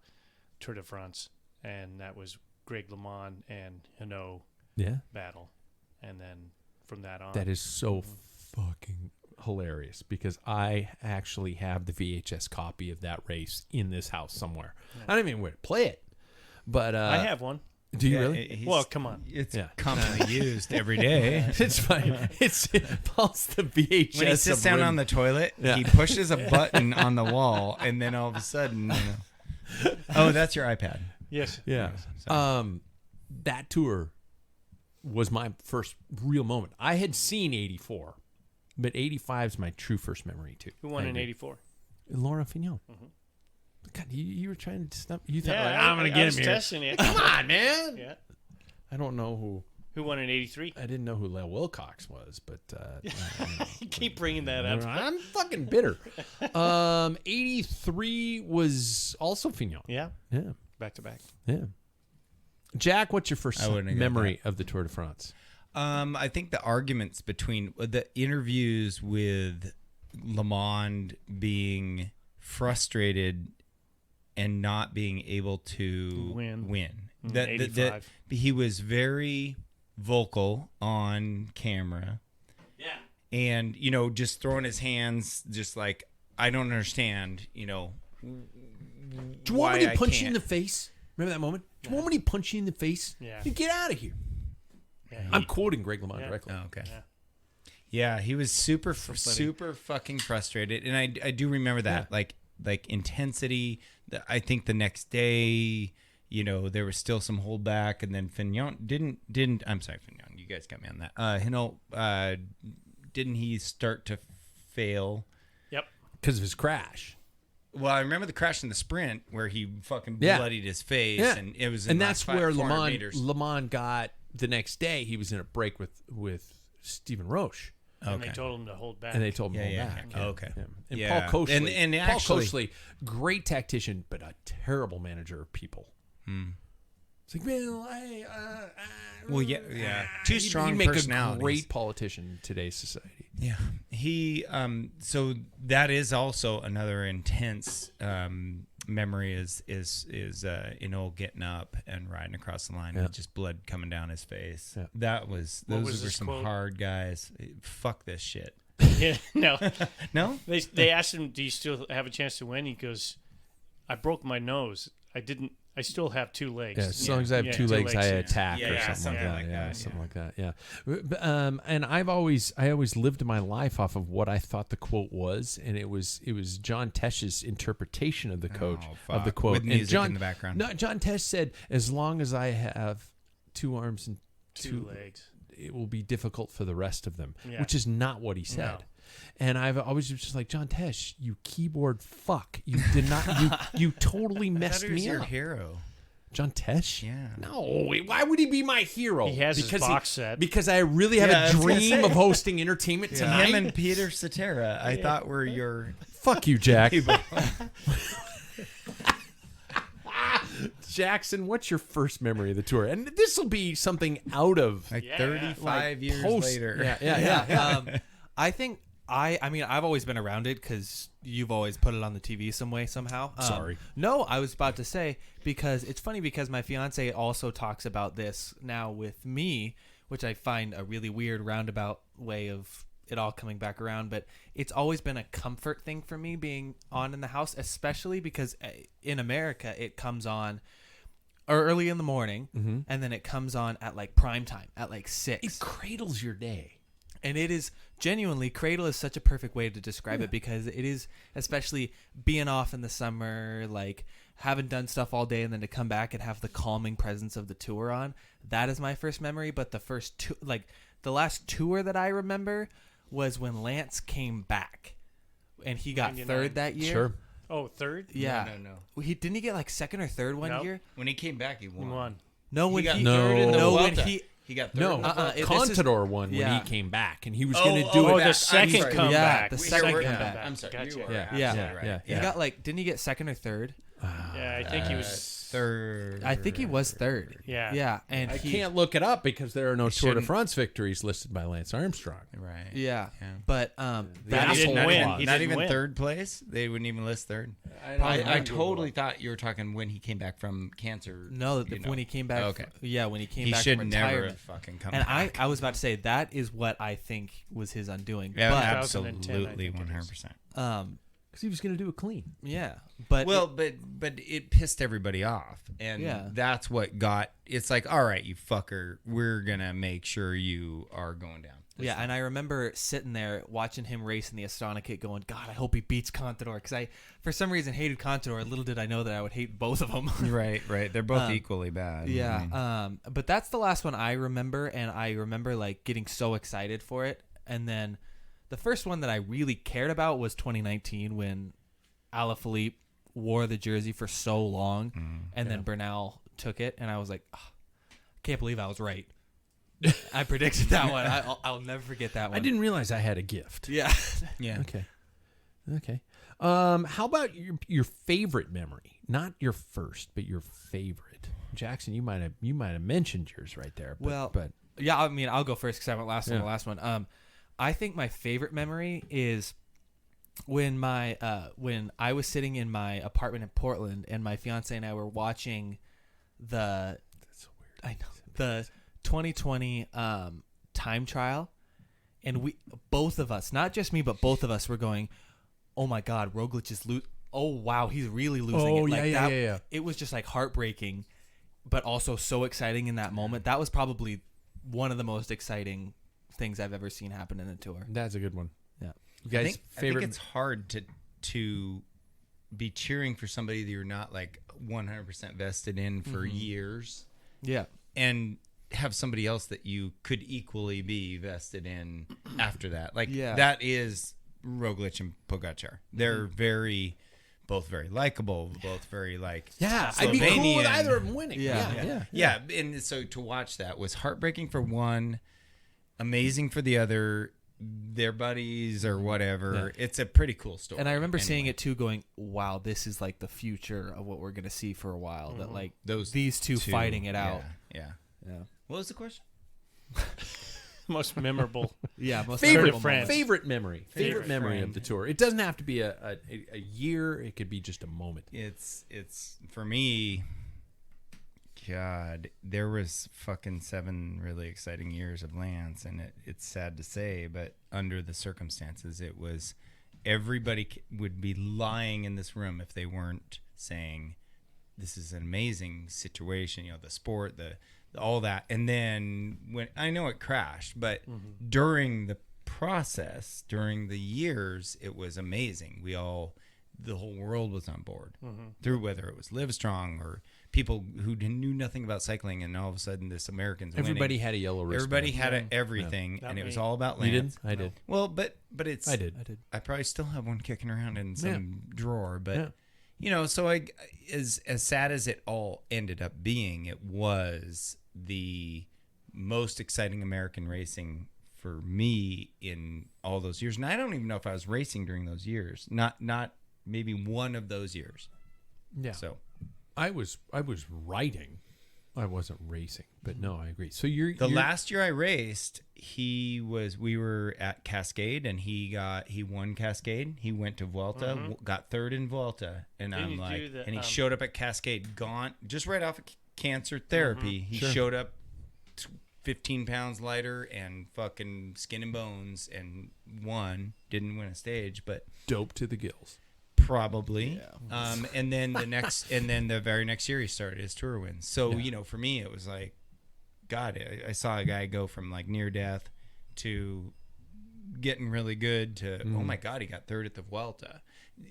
Tour de France, and that was Greg LeMond and Hinault battle. And then from that on. That is so fucking hilarious because I actually have the VHS copy of that race in this house somewhere. Yeah. I don't even want to play it. But I have one. Do you really? Well, come on. It's commonly used every day. It's fine. It's Paul's the VHS. When he sits down on the toilet, he pushes a button on the wall, and then all of a sudden, oh, that's your iPad. Yes. Yeah. That tour was my first real moment. I had seen 84, but 85 is my true first memory too. Who won in 84? Laurent Fignon. God, you were trying to stop. You thought, Yeah, I'm going to I get was him here. testing it. Come on, man. Yeah. I don't know who. Who won in '83? I didn't know who Lyle Wilcox was, but You keep bringing that up. I'm fucking bitter. 83 was also Fignon. Yeah, Yeah, back to back. yeah. Jack, what's your first I wouldn't have got memory of the Tour de France? I think the arguments between the interviews with LeMond being frustrated and not being able to win. That 85. He was very vocal on camera. Yeah. And, just throwing his hands, just like, I don't understand, Do you want me to why punch you I in the face? Remember that moment? Do you want me to punch you in the face? Yeah. Get out of here. Yeah, I'm quoting Greg LeMond directly. Oh, okay. Yeah. Yeah, he was super fucking frustrated, and I do remember that like intensity. I think the next day, there was still some holdback, and then Fignon didn't. I'm sorry, Fignon, you guys got me on that. Didn't he start to fail? Yep. Because of his crash. Well, I remember the crash in the sprint where he fucking Yeah. bloodied his face, Yeah. and it was. In And the that's last where 400 meters. LeMond got the next day. He was in a break with Stephen Roche. And Okay. they told him to hold back. And they told him to Yeah, hold yeah. back. Oh, okay. Yeah. And Yeah. Paul Koshley. And Paul actually- Koshley, great tactician, but a terrible manager of people. It's like, Bill, Well, yeah. Two strong He'd make personalities. a great politician in today's society. Yeah, he. So that is also another intense memory. Is getting up and riding across the line with just blood coming down his face. Yeah. That was What those was were his some quote? hard guys. Fuck this shit. Yeah, no. No. They asked him, "Do you still have a chance to win?" He goes, "I broke my nose. I still have two legs." Yeah, as long as I have two legs, I attack or something like that. Something like that. Yeah. And I always lived my life off of what I thought the quote was, and it was John Tesh's interpretation of the coach of the fuck. quote. With music and John, in the background. No, John Tesh said, "As long as I have two arms and Two legs. it will be difficult for the rest of them," Yeah. which is not what he said. No. And I've always just like, John Tesh, you keyboard fuck. You did not. You totally messed me your up. hero. John Tesh? Yeah. No, why would he be my hero? He has his box set. Because I really have Yeah, I a was gonna dream say. of hosting entertainment tonight. Him and Peter Cetera, I thought were your. Fuck you, Jack. Jackson, what's your first memory of the tour? And this will be something out of Like Yeah. 35 years post- later. Yeah. I think I've always been around it because you've always put it on the TV some way, somehow. Sorry. No, I was about to say, because it's funny because my fiance also talks about this now with me, which I find a really weird roundabout way of it all coming back around. But it's always been a comfort thing for me being on in the house, especially because in America it comes on early in the morning, and then it comes on at like prime time at like 6. It cradles your day. And it is genuinely, cradle is such a perfect way to describe it, because it is, especially being off in the summer, like having done stuff all day and then to come back and have the calming presence of the tour on. That is my first memory. But the first two, like the last tour that I remember was when Lance came back and he got 99. third that year. Sure. Oh, third? Yeah. No. Didn't he get like second or third one Nope. year? When he came back, he He won. won. No, He when got he third in the no, when Vuelta. he He got third. No, in the Vuelta. Contador won when Yeah. he came back, and he was going to do Oh, it. the second sorry. comeback. Yeah, the We- second we're- comeback. I'm sorry. Gotcha. You are Yeah. absolutely right. Yeah. he got like, didn't he get second or third? Yeah, I think he was. Third. I think he was third. Yeah. Yeah, and I he can't look it up because there are no Tour de shouldn't. France victories listed by Lance Armstrong. Right. Yeah. Yeah. But The that He is didn't asshole win. clause. He Not didn't even win. third place. They wouldn't even list third. I totally thought you were talking when he came back from cancer. no, you know. when he came back. Okay. Yeah, when he came He back should from never retirement. have fucking come And back. I was about to say that is what I think was his undoing. Yeah, but 2010, I absolutely, think it is. 100%. Because he was going to do it clean. yeah, but Well, but it pissed everybody off, and Yeah. that's what got. It's like, all right, you fucker, we're gonna make sure you are going down. yeah, and I remember sitting there watching him race in the Astana kit, going, "God, I hope he beats Contador," because I, for some reason, hated Contador. Little did I know that I would hate both of them. Right. They're both equally bad. Yeah, but that's the last one I remember, and I remember like getting so excited for it. And then the first one that I really cared about was 2019 when Alaphilippe wore the jersey for so long, and then Bernal took it, and I was like, oh, can't believe I was right. I predicted that one. I'll never forget that one. I didn't realize I had a gift. Yeah. Yeah. Okay. How about your favorite memory? Not your first, but your favorite. Jackson, you might have mentioned yours right there. But yeah, I mean, I'll go first because I went last on the last one. I think my favorite memory is when when I was sitting in my apartment in Portland and my fiance and I were watching that's so weird. I know the 2020 time trial, and we both of us, not just me, but both of us were going, "Oh my God, Roglic is oh wow, he's really losing it." Like yeah. It was just like heartbreaking, but also so exciting in that moment. That was probably one of the most exciting things I've ever seen happen in a tour. That's a good one. Yeah. You guys, I think it's hard to be cheering for somebody that you're not like 100% vested in for years. Yeah. And have somebody else that you could equally be vested in after that. Like that is Roglic and Pagachar. They're both very likable, both very like I'd be cool with either of them winning. Yeah. And so to watch that was heartbreaking for one, amazing for the other, their buddies or whatever. It's a pretty cool story. And I remember seeing it too, going, wow, this is like the future of what we're going to see for a while. That like these two fighting it out. Yeah. What was the question? Most memorable. Favorite memory of the tour. It doesn't have to be a year. It could be just a moment. It's for me. God, there was fucking 7 really exciting years of Lance, and it's sad to say, but under the circumstances, it was everybody would be lying in this room if they weren't saying, "This is an amazing situation." You know, the sport, all that, and then when I know it crashed, but during the process, during the years, it was amazing. The whole world was on board through whether it was Livestrong or people who knew nothing about cycling, and all of a sudden this American's Everybody winning. had a yellow wristband. Everybody had everything, and it was all about Lance. You did? I did. Well, but it's I did. I probably still have one kicking around in some drawer, but so as sad as it all ended up being, it was the most exciting American racing for me in all those years. And I don't even know if I was racing during those years. Not maybe one of those years. Yeah. So I was writing. I wasn't racing, but no, I agree. So last year I raced, we were at Cascade, and he won Cascade. He went to Vuelta, got third in Vuelta, and I'm like, and he showed up at Cascade gaunt, just right off of cancer therapy. He showed up 15 pounds lighter and fucking skin and bones, and won. Didn't win a stage, but dope to the gills. Probably. And then the very next year he started his tour wins. So, for me, it was like, God, I saw a guy go from like near death to getting really good to, oh my God, he got third at the Vuelta.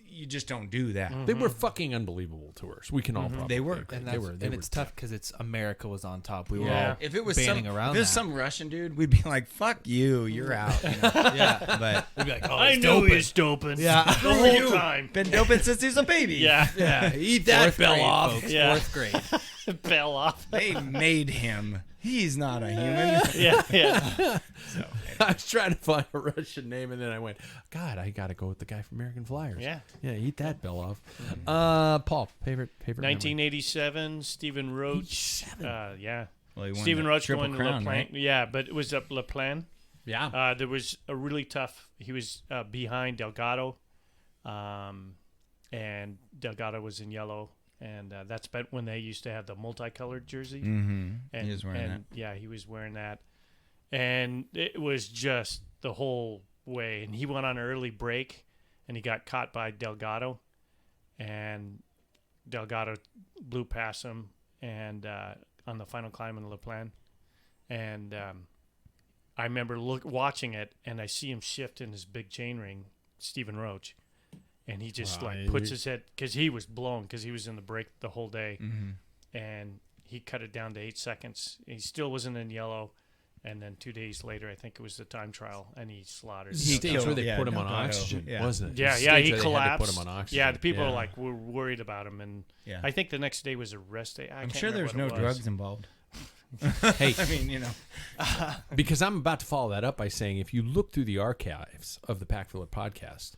You just don't do that. They were fucking unbelievable tours. We can all probably They were. agree. And it's tough because it's America was on top. We were all if it was banding around. If it was some Russian dude, we'd be like, "Fuck you, you're out." Yeah, but we'd be like, "Oh, I knew he was doping. Yeah, the whole time. Been doping since he's a baby. Yeah, eat that bell off. folks. Yeah. 4th grade. Fell off. They made him. He's not a human. Yeah. So, I was trying to find a Russian name, and then I went, God, I got to go with the guy from American Flyers. Yeah. Eat that bell off. Paul, favorite 1987, Stephen Roach. Yeah. well, he won Stephen the Roach Triple going to Crown, La Plan. right? Yeah, but it was up La Plan. Yeah. There was a really tough. He was behind Delgado, and Delgado was in yellow, and that's when they used to have the multicolored jersey. Mm-hmm. And He was wearing that. Yeah, he was wearing that, and it was just the whole way. And he went on an early break, and he got caught by Delgado, and Delgado blew past him, and on the final climb in La Plan, and I remember watching it, and I see him shift in his big chain ring, Stephen Roach, and he just puts his head, because he was blown, because he was in the break the whole day, and he cut it down to 8 seconds. He still wasn't in yellow, And then 2 days later, I think it was the time trial, and he slaughtered. The him. stage where they yeah, put him on no, oxygen, yeah. wasn't it? Yeah, The yeah, stage he where they collapsed. had to put him on oxygen. Yeah, the people were worried about him, and Yeah. I think the next day was a rest day. I'm sure there's no drugs involved. Hey, I mean, you know. because I'm about to follow that up by saying, if you look through the archives of the Packfiller podcast,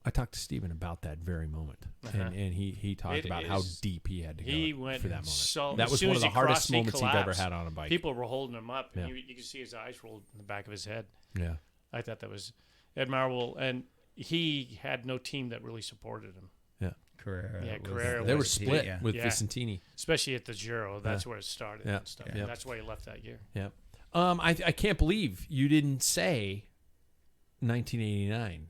I talked to Steven about that very moment, and he talked about how deep he had to He go went for that moment. so That as was soon one as of the he hardest crossed, he moments you've ever collapsed. had on a bike. People were holding him up, and Yeah. you could see his eyes rolled in the back of his head. Yeah. I thought that was admirable, and he had no team that really supported him, Carrera. Yeah, was- Carrera They were was- split yeah. with Yeah. Vicentini. especially at the Giro. That's where it started Yeah. and stuff. Yeah. And that's why he left that year. Yeah. I can't believe you didn't say 1989.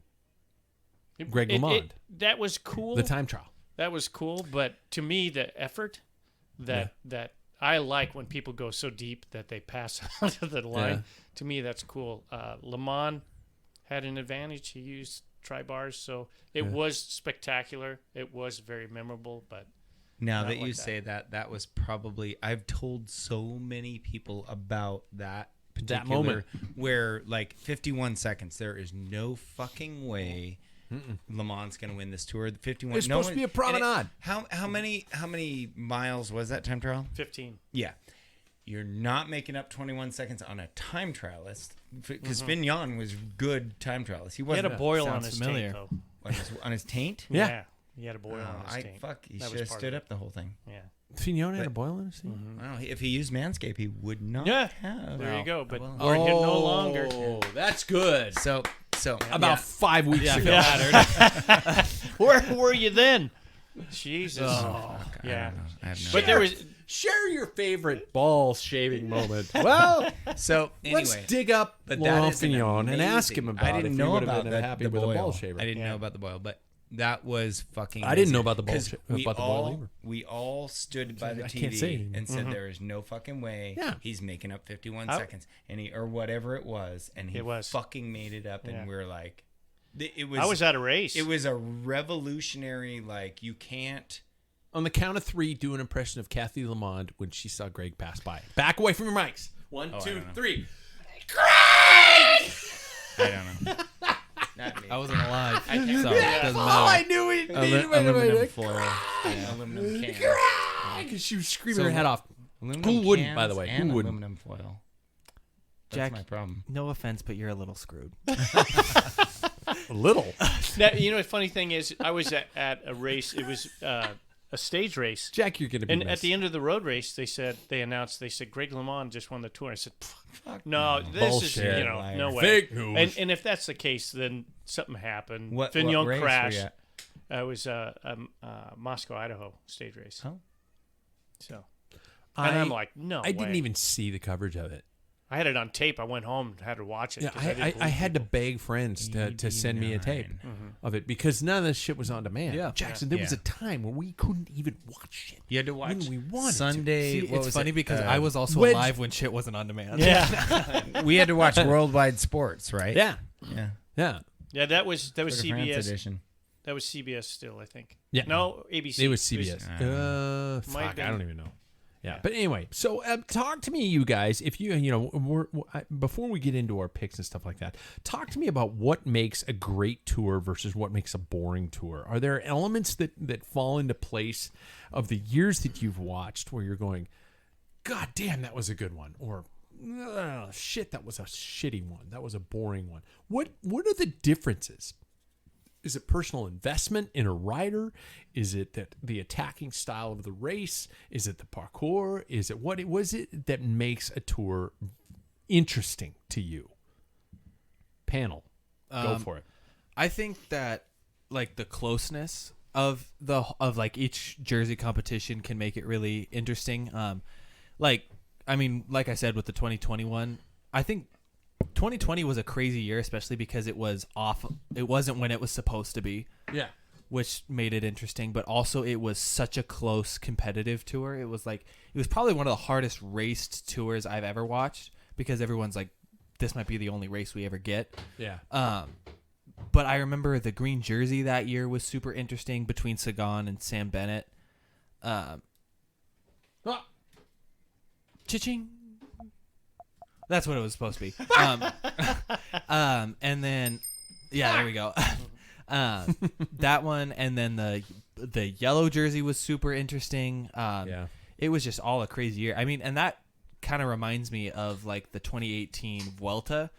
Greg LeMond. That was cool. The time trial. That was cool, but to me, the effort that I like when people go so deep that they pass out of the line. Yeah. To me, that's cool. Le Mans had an advantage. He used tri-bars, so it was spectacular. It was very memorable, but Now Not that like you that. say that, that was probably, I've told so many people about that particular moment. where like 51 seconds. There is no fucking way Le Mans going to win this tour. The 51. It's supposed to be a promenade. How many miles was that time trial? 15. Yeah. You're not making up 21 seconds on a time trialist because Vignon was good time trialist. He He had wasn't a boil on Sounds his familiar. taint, though. on his taint. Yeah. He had a boil on his taint. He That should was have part stood of up the whole thing. Yeah. Fignon had But- a boil in his seat? Well, if he used Manscaped, he would not Yeah. have. There you go. But well. we're here no longer. Oh, that's good. So About 5 weeks ago. Yeah. Where were you then? Jesus. I yeah. don't know. I have no But there was Share your favorite ball shaving moment. Well, So anyway, let's dig up but Laurent that is an Fignon and ask him amazing- about I it didn't if know he would have about been that, happy the with a boil. ball shaver. I didn't Yeah. know about the boil, but that was fucking. I didn't know amazing. about the boil 'Cause sh- we about the boil all either. we all stood by the I TV can't say. and said there is no fucking way Yeah. he's making up 51 I- seconds, and he or whatever it was, and he It was. fucking made it up, Yeah. and we're like, it was. I was at a race. It was a revolutionary. Like you can't. On the count of 3, do an impression of Kathy Lamond when she saw Greg pass by. Back away from your mics. 1, I 2, don't know. 3. I don't know. Not me. I wasn't alive, so it That's doesn't all matter. I knew. We Alu- needed aluminum foil. Yeah, aluminum cans. because she was screaming So- her head off. Aluminum Who wouldn't, by the cans way? and Who wouldn't? aluminum foil. That's Jack, my problem. no offense, but you're a little screwed. A little. Now, you know, the funny thing is, I was at a race. It was a stage race. Jack, you're going to be And missed. at the end of the road race, they announced, Greg LeMond just won the tour. I said, no, this Bullshit. is, no way. Fake news. And if that's the case, then something happened. What Fignon race were crashed. you at? It was Moscow, Idaho stage race. Oh. So, and I'm like, no I didn't way. even see the coverage of it. I had it on tape. I went home and had to watch it. Yeah, 'cause I, didn't I believe had to people. beg friends to send me a tape of it because none of this shit was on demand. Yeah. Jackson, there was Yeah. a time where we couldn't even watch shit. You had to watch When we wanted to. Sunday. See, what it's was funny it? because I was also Wedge- alive when shit wasn't on demand. Yeah. We had to watch Worldwide Sports, right? Yeah, Yeah. yeah. Yeah, that was Tour de France CBS. edition. That was CBS still, I think. Yeah. No, ABC. It was CBS. Might Fuck, have I don't been. even know. Yeah, but anyway, so talk to me, you guys. If before we get into our picks and stuff like that, talk to me about what makes a great tour versus what makes a boring tour. Are there elements that fall into place of the years that you've watched where you're going, God damn, that was a good one, or shit, that was a shitty one, that was a boring one. What are the differences? Is it personal investment in a rider? Is it that the attacking style of the race? Is it the parkour? Is it what was it that makes a tour interesting to you? Panel, go for it. I think that like the closeness of like each jersey competition can make it really interesting. Like I said with the 2021, I think 2020 was a crazy year, especially because it was off. It wasn't when it was supposed to be, Yeah. which made it interesting. But also, it was such a close competitive tour. It was probably one of the hardest raced tours I've ever watched because everyone's like, this might be the only race we ever get. Yeah. But I remember the green jersey that year was super interesting between Sagan and Sam Bennett. Cha-ching. That's what it was supposed to be. And then, yeah, there we go. That one, and then the yellow jersey was super interesting. It was just all a crazy year. I mean, and that kind of reminds me of like the 2018 Vuelta.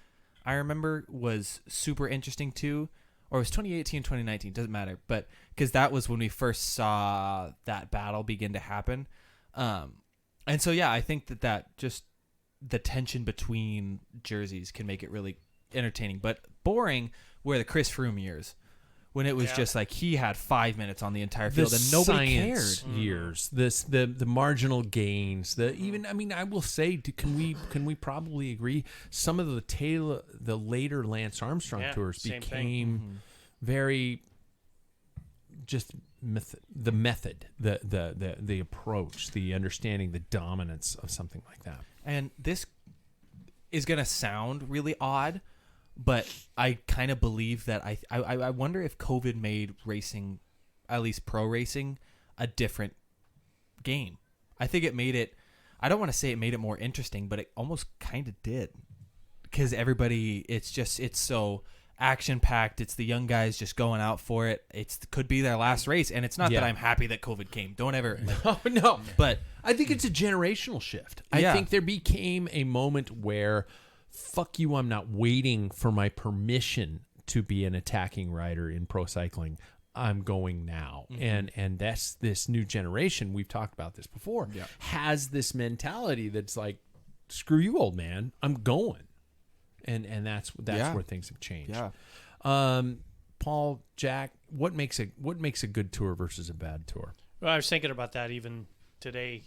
I remember was super interesting too, or it was 2018, 2019, doesn't matter, but because that was when we first saw that battle begin to happen. And so yeah, I think that just the tension between jerseys can make it really entertaining, but boring were the Chris Froome years, when it was just like he had 5 minutes on the entire field and nobody cared. Years, the marginal gains, I will say, can we probably agree? Some of the later Lance Armstrong tours became very just the method, the approach, the understanding, the dominance of something like that. And this is gonna sound really odd, but I kind of believe that I wonder if COVID made racing, at least pro racing, a different game. I think it made it, I don't want to say it made it more interesting, but it almost kind of did. Because everybody, it's so action-packed. It's the young guys just going out for it. It could be their last race, and it's not that I'm happy that COVID came. Don't ever... No. But I think it's a generational shift. I think there became a moment where... fuck you, I'm not waiting for my permission to be an attacking rider in pro cycling. I'm going now. And that's this new generation, we've talked about this before, has this mentality that's like, screw you, old man, I'm going. And that's where things have changed. Paul, Jack, what makes a good tour versus a bad tour? Well, I was thinking about that even today.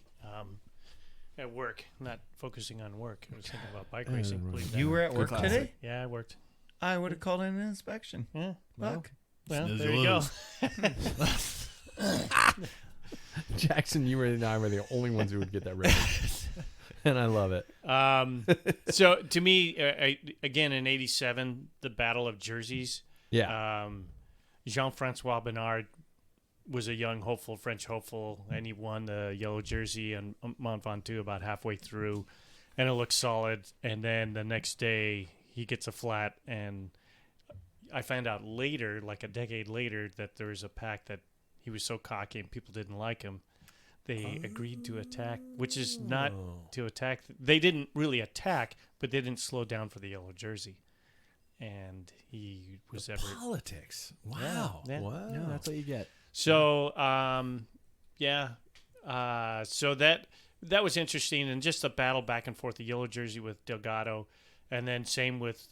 At work, not focusing on work. I was thinking about bike racing. You were at work today? Yeah, I worked. I would have called in an inspection. Yeah. Look. Well, there you go. Jackson, you and I were the only ones who would get that reference. And I love it. So to me, again, in '87, the Battle of Jerseys. Yeah. Jean-Francois Bernard was a young hopeful, French hopeful, and he won the yellow jersey on Mont Ventoux about halfway through, and it looked solid. And then the next day, he gets a flat, and I found out later, like a decade later, that there was a pack that he was so cocky and people didn't like him. They agreed to attack, which is not to attack. They didn't really attack, but they didn't slow down for the yellow jersey. And he was politics. Wow. Yeah. Wow. yeah, that's what you get. So, so that was interesting, and just the battle back and forth, the yellow jersey with Delgado, and then same with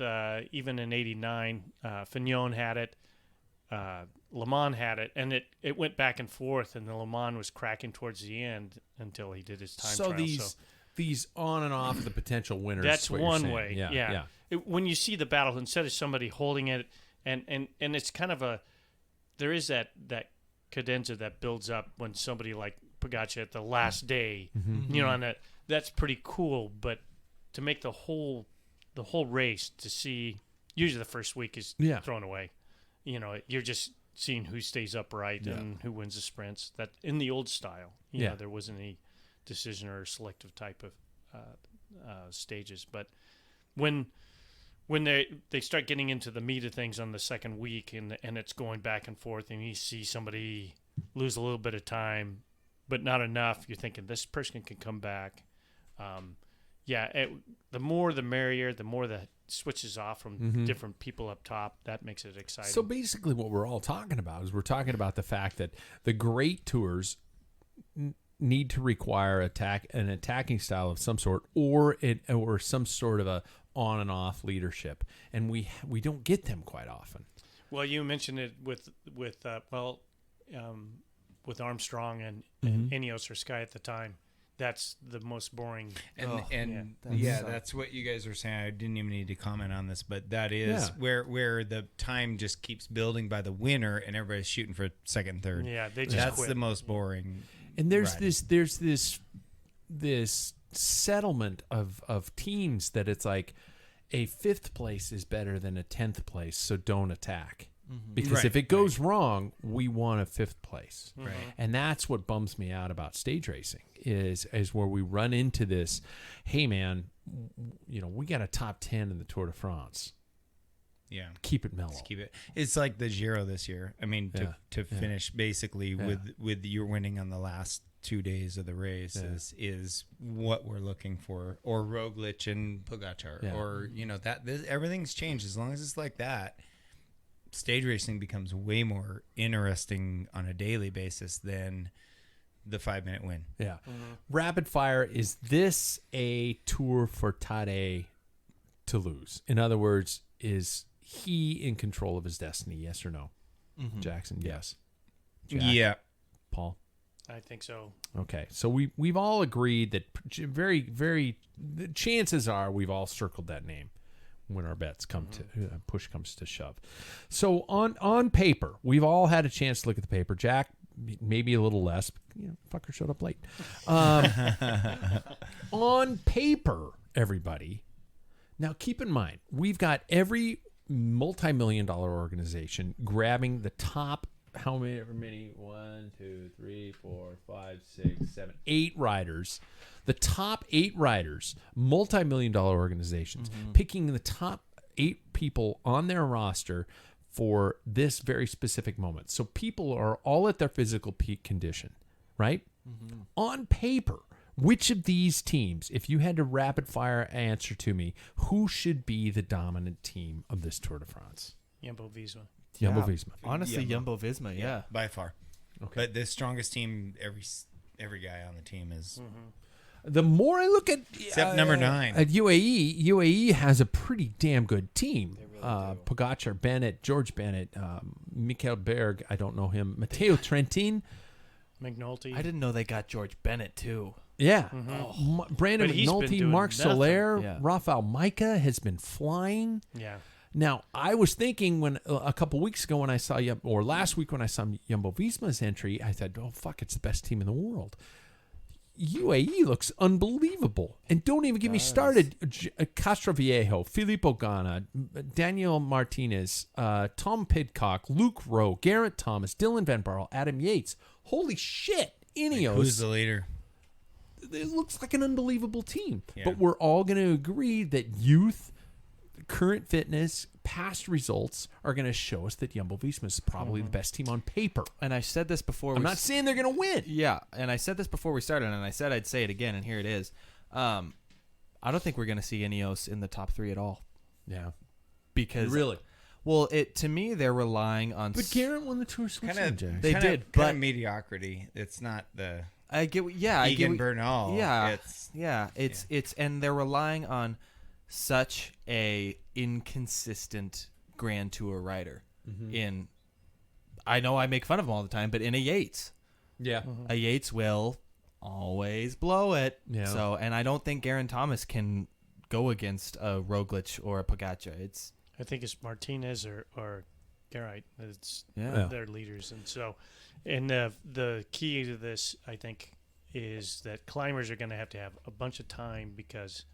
even in '89, Fignon had it, Le Mans had it, and it went back and forth, and the Le Mans was cracking towards the end until he did his time trial. So these on and off the potential winners. That's one way. Yeah. When you see the battle, instead of somebody holding it, and it's kind of there is that cadenza that builds up when somebody like Pagachar at the last day, and that's pretty cool. But to make the whole race, to see, usually the first week is thrown away. You're just seeing who stays upright and who wins the sprints. That in the old style, there wasn't any decision or selective type of stages. But when they start getting into the meat of things on the second week, and it's going back and forth, and you see somebody lose a little bit of time, but not enough, you're thinking this person can come back. The more the merrier, the more that switches off from different people up top. That makes it exciting. So basically what we're all talking about is we're talking about the fact that the great tours need to require an attacking style of some sort, or some sort of a on and off leadership, and we don't get them quite often. Well, you mentioned it with Armstrong and Ineos or Sky at the time. That's the most boring. That's what you guys were saying. I didn't even need to comment on this, but that is where the time just keeps building by the winner, and everybody's shooting for second and third. Yeah, they just that's quit. the most boring. And there's this settlement of teams that it's like a 5th place is better than a 10th place, so don't attack. Because if it goes wrong, we want a 5th place. Right. And that's what bums me out about stage racing is where we run into this, hey man, we got a top 10 in the Tour de France. Yeah. Keep it mellow. Let's keep it. It's like the Giro this year. I mean, to finish basically with your winning on the last 2 days of the race is what we're looking for. Or Roglic and Pagachar. Yeah. Or, everything's changed. As long as it's like that, stage racing becomes way more interesting on a daily basis than the 5-minute win. Yeah. Rapid fire, is this a Tour for Tadej to lose? In other words, is he in control of his destiny? Yes or no? Jackson, yes. Jack, Yeah. Paul? I think so. Okay. So we've all agreed that very, very, the chances are we've all circled that name when our bets come to push comes to shove. So on paper, we've all had a chance to look at the paper. Jack, maybe a little less. Fucker showed up late. On paper, everybody. Now, keep in mind, we've got every multi-million-dollar organization grabbing the top. How many? 1, 2, 3, 4, 5, 6, 7, 8 riders. The top 8 riders, multi-million-dollar organizations, picking the top 8 people on their roster for this very specific moment. So people are all at their physical peak condition, right? On paper, which of these teams, if you had to rapid fire answer to me, who should be the dominant team of this Tour de France? Jumbo-Visma. Jumbo-Visma. Honestly, Jumbo-Visma, yeah. By far. Okay. But the strongest team, every guy on the team is... The more I look at... Except number 9. At UAE has a pretty damn good team. Pagachar, Bennett, George Bennett, Michael Berg, I don't know him, Matteo Trentin. McNulty. I didn't know they got George Bennett, too. Yeah. Brandon But he's been McNulty, doing Mark nothing. Soler, Yeah. Rafael Micah has been flying. Yeah. Now, I was thinking when a couple weeks ago when I saw or last week when I saw Jumbo-Visma's entry, I said, oh, fuck, it's the best team in the world. UAE looks unbelievable. And don't even get me started. Castroviejo, Filippo Ganna, Daniel Martinez, Tom Pidcock, Luke Rowe, Garrett Thomas, Dylan Van Barle, Adam Yates. Holy shit. Ineos. Who's the leader? It looks like an unbelievable team. Yeah. But we're all going to agree that youth, current fitness, past results are going to show us that Jumbo-Visma is probably the best team on paper. And I said this before. I'm not saying they're going to win. Yeah, and I said this before we started, and I said I'd say it again, and here it is. I don't think we're going to see Ineos in the top 3 at all. Yeah. Because well, to me, they're relying on. But Garrett won the Tour Switzerland, Jack. They did, kind but of mediocrity. It's not the I get. Yeah, I Egan get. Bernal. It's and they're relying on such a inconsistent Grand Tour rider. I know I make fun of him all the time, but in a Yates, a Yates will always blow it. Yeah. So, and I don't think Geraint Thomas can go against a Roglic or a Pagachar. I think it's Martinez or Garrett. It's their leaders. And so, and the key to this, I think, is that climbers are going to have a bunch of time because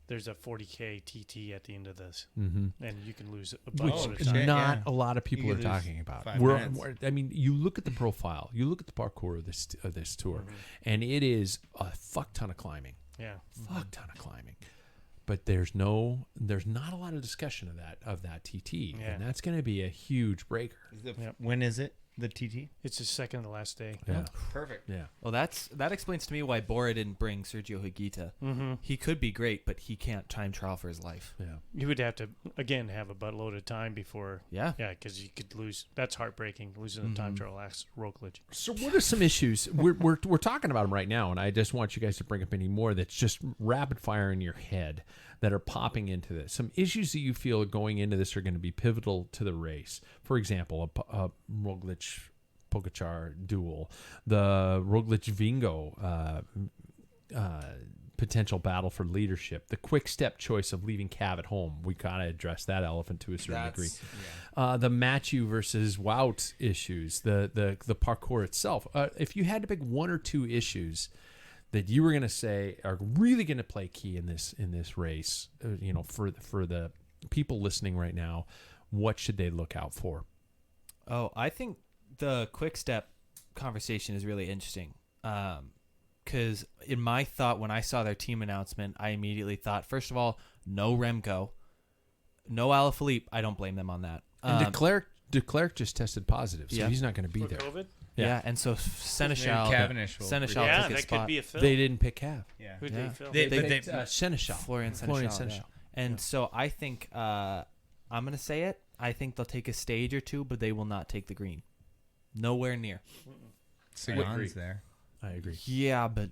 there's a 40K TT at the end of this. And you can lose a bunch of time. Not a lot of people are talking about. I mean, you look at the profile, you look at the parkour of this tour, and it is a fuck ton of climbing. Yeah. Fuck ton of climbing. But there's not a lot of discussion of that TT, and that's going to be a huge breaker. When is it? The TT? It's the second to last day. Yeah. Perfect. Yeah. Well, that explains to me why Bora didn't bring Sergio Higuita. He could be great, but he can't time trial for his life. Yeah. You would have to again have a buttload of time before. Yeah. Yeah, because you could lose. That's heartbreaking. Losing the time trial last Roglic. So what are some issues? We're talking about them right now, and I just want you guys to bring up any more that's just rapid fire in your head that are popping into this. Some issues that you feel going into this are going to be pivotal to the race. For example, a Roglic-Pogachar duel, the Roglic-Vingo potential battle for leadership, the quick step choice of leaving Cav at home. We got to address that elephant to a certain degree. The Matthew versus Wout issues, the parkour itself. If you had to pick one or two issues that you were going to say are really going to play key in this race, for the people listening right now, what should they look out for? Oh, I think the quick step conversation is really interesting. because in my thought, when I saw their team announcement, I immediately thought, first of all, no Remco, no Alaphilippe. I don't blame them on that. And Declercq just tested positive, so Yeah. he's not going to be For there. COVID? Yeah, and so Seneschal Cavendish will Seneschal Yeah, took his that spot. could be a Phil. They didn't pick Cav. Yeah. Who'd Yeah. they fill? They- Seneschal. Florian Seneschal. Yeah. And so I think I'm going to say it. I think they'll take a stage or two, but they will not take the green. Nowhere near. Sagan's there. I agree. Yeah, but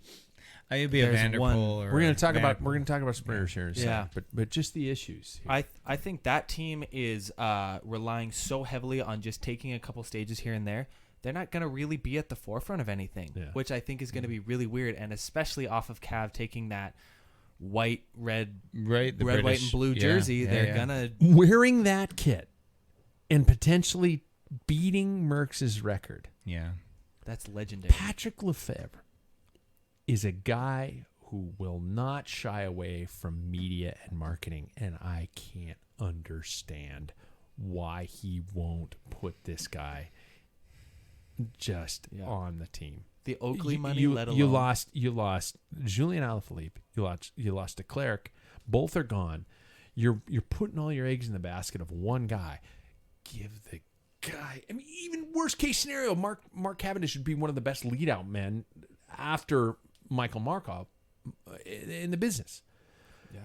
I'd be a There's Vanderpool one- or We're going to talk Van about der sprinters here in a Yeah. second, but just the issues. Here. I think that team is relying so heavily on just taking a couple stages here and there. They're not going to really be at the forefront of anything, which I think is going to be really weird, and especially off of Cav taking that white, red, Right, the red, white, British- and blue yeah, jersey. yeah, They're yeah. gonna Wearing that kit and potentially beating Merckx's record. Yeah. that's legendary. Patrick Lefebvre is a guy who will not shy away from media and marketing, and I can't understand why he won't put this guy just on the team. The Oakley money, you, let alone you lost Julien Alaphilippe, you lost Declercq. Both are gone. You're putting all your eggs in the basket of one guy. Give the guy. I mean, even worst case scenario, Mark Cavendish should be one of the best lead out men after Michael Markov in the business. Yeah.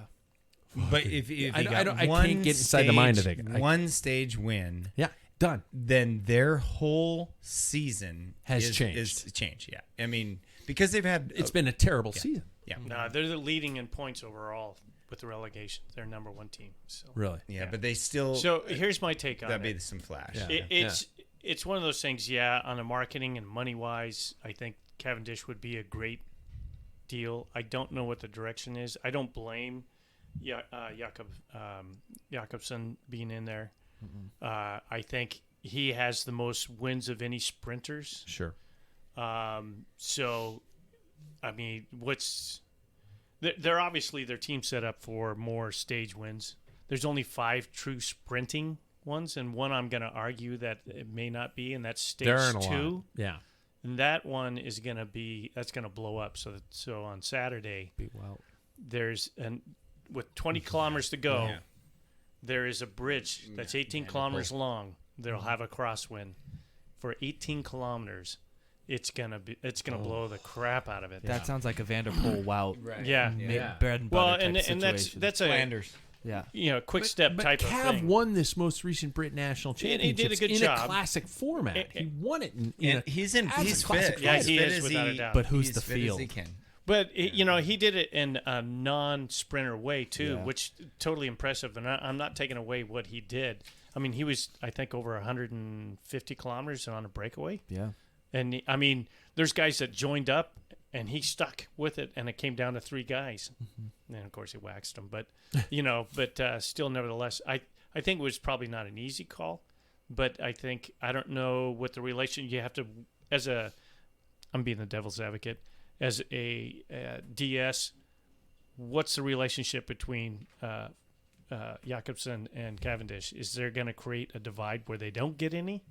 But if you I got can't get inside the mind of it. one stage win, Yeah, done. then their whole season Has is changed. changed. Yeah, I mean because they've had It's been a terrible season. yeah. No, they're the leading in points overall with the relegation. They're number one team. So Really. Yeah, but they still. So here's my take on that'd it. be some flash. Yeah. It's one of those things. Yeah, on the marketing and money wise, I think Cavendish would be a great deal. I don't know what the direction is. I don't blame Jakobsen being in there. I think he has the most wins of any sprinters. Sure. So, I mean, they're obviously their team set up for more stage wins. There's only 5 true sprinting ones, and one I'm going to argue that it may not be, and that's stage There aren't a 2. lot. Yeah. And that one is going to be blow up. So on Saturday, with 20 kilometers to go, there is a bridge that's 18 kilometers long. They'll have a crosswind for 18 kilometers. It's gonna blow the crap out of it. That sounds like a Vanderpool wout. Right. Yeah. Bread and butter Well, type and situation. that's a Flanders. yeah. Quick step But type Cav of thing. won this most recent Brit National And he Championships did a good in job. a classic format. He won it in And a, he's as a classic fit. Yeah, He's he fit is as without a he- doubt. But who's he's the fit as field? he can. But he did it in a non-sprinter way too, Yeah. which totally impressive. And I'm not taking away what he did. I mean, he was I think over 150 kilometers on a breakaway. Yeah. And I mean, there's guys that joined up, and he stuck with it, and it came down to 3 guys. And of course, he waxed them, but still, nevertheless, I think it was probably not an easy call. But I don't know what the relation you have to I'm being the devil's advocate as a DS. What's the relationship between Jakobsen and Cavendish? Is there going to create a divide where they don't get any?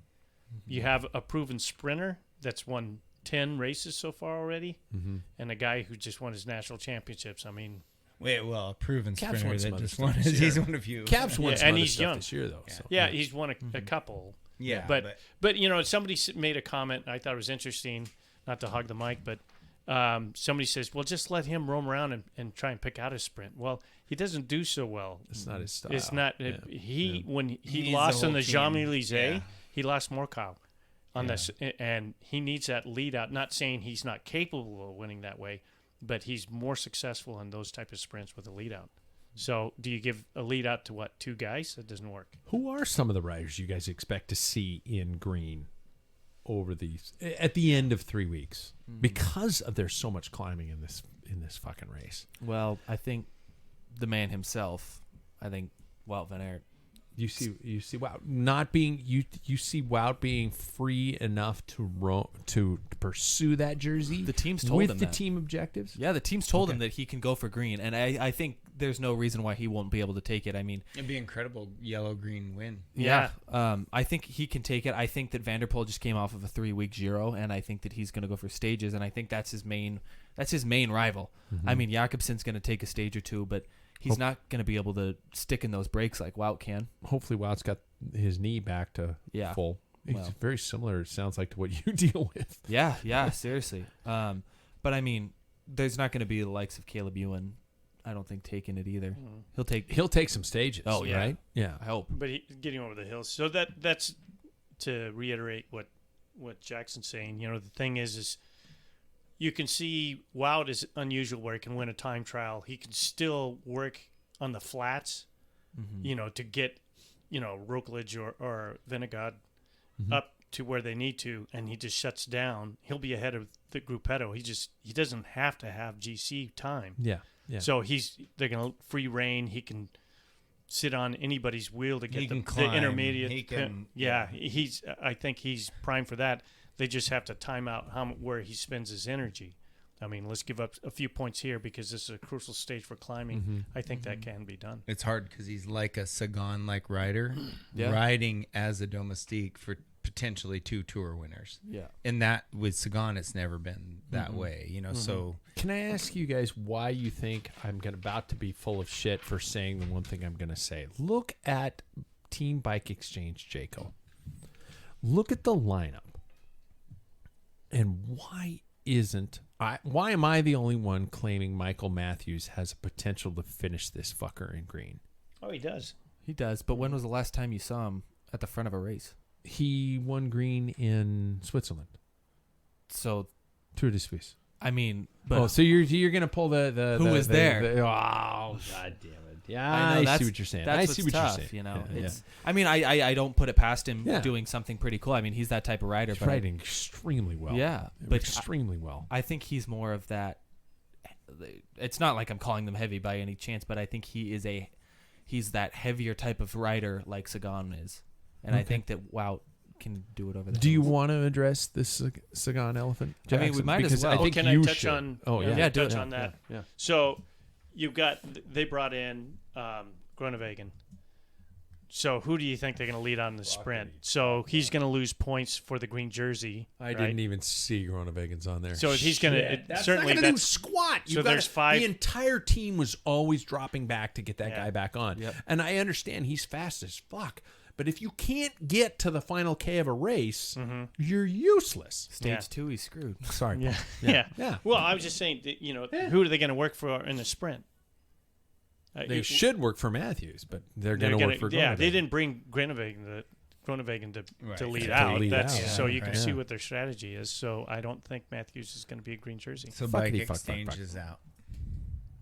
You have a proven sprinter that's won 10 races so far already, and a guy who just won his national championships. I mean, A proven Cav's sprinter won some that other just stuff won. this He's year. one of you. Cav's won Yeah, some and other he's stuff young. this year, though. So. yeah, he's won a couple. Yeah, But somebody made a comment. I thought it was interesting, not to hog the mic, but somebody says, "Well, just let him roam around and try and pick out his sprint." Well, he doesn't do so well. It's not his style. It's not. Yeah. When he He needs lost the in whole the team. Jean Élysées, Yeah. he lost Morcow on this, and he needs that lead out. Not saying he's not capable of winning that way, but he's more successful in those type of sprints with a lead out. So, do you give a lead out to 2 guys? That doesn't work. Who are some of the riders you guys expect to see in green at the end of 3 weeks because of there's so much climbing in this fucking race? Well, I think the man himself. I think Wout van Aert. You see Wout not being you see Wout being free enough to pursue that jersey. The team's told with him the that. team objectives. Yeah, the team's told him that he can go for green, and I think there's no reason why he won't be able to take it. I mean, It'd be incredible yellow-green win. yeah. I think he can take it. I think that Van der Poel just came off of a 3-week Giro, and I think that he's going to go for stages, and I think that's his main rival. I mean, Jakobsen's going to take a stage or two, but he's not going to be able to stick in those breaks like Wout can. Hopefully Wout's got his knee back to full. It's very similar, it sounds like, to what you deal with. Yeah, seriously. But I mean, there's not going to be the likes of Caleb Ewan, I don't think, taking it either. He'll take some stages. Oh, yeah. Right? Yeah. I hope. But getting over the hills. So that's to reiterate what Jackson's saying. You know, the thing is you can see Wout is unusual where he can win a time trial. He can still work on the flats, you know, to get, you know, Roglic or Vingegaard up to where they need to, and he just shuts down. He'll be ahead of the Gruppetto. He doesn't have to have GC time. Yeah. So they're gonna free rein. He can sit on anybody's wheel to get the intermediate. He can. I think he's primed for that. They just have to time out where he spends his energy. I mean, let's give up a few points here because this is a crucial stage for climbing. I think that can be done. It's hard because he's like a Sagan-like rider, riding as a domestique for potentially 2 tour winners. Yeah. And that with Sagan, it's never been that way, you know. So can I ask you guys why you think I'm about to be full of shit for saying the one thing I'm going to say? Look at Team Bike Exchange, Jayco. Look at the lineup. And why am I the only one claiming Michael Matthews has a potential to finish this fucker in green? Oh, he does. He does. But when was the last time you saw him at the front of a race? He won green in Switzerland. So, Tour de Suisse. I mean, but so you're gonna pull the who was there? Oh, god damn it! Yeah, I know, I see what you're saying. That's I what's see what tough, you're saying. you know. Yeah, It's. I mean, I don't put it past him Yeah. doing something pretty cool. I mean, he's that type of rider. He's but riding extremely well. Yeah, but extremely well. I think he's more of that. It's not like I'm calling them heavy by any chance, but I think he's that heavier type of rider like Sagan is, and I think that Wout can do it over there. Do you want to address this Sagan elephant, Jackson? I mean, we might as well. I think can you I touch should. on? Oh yeah, Yeah, do touch it. on that. Yeah. So you've got they brought in Groenewegen. So who do you think they're going to lead on the sprint? So he's going to lose points for the green jersey. I didn't even see Groenewegen's on there. So he's going to That's certainly not going to do squat. So there's 5. The entire team was always dropping back to get that guy back on. Yep. And I understand he's fast as fuck. But if you can't get to the final K of a race, you're useless. Stage 2, he's screwed. Sorry. Yeah. Well, I was just saying, that, you know, who are they going to work for in the sprint? They should work for Matthews, but they're going to work for Groenewegen. Yeah, they didn't bring Groenewegen to lead out. So you can see what their strategy is. So I don't think Matthews is going to be a green jersey. So Bike Exchange is out.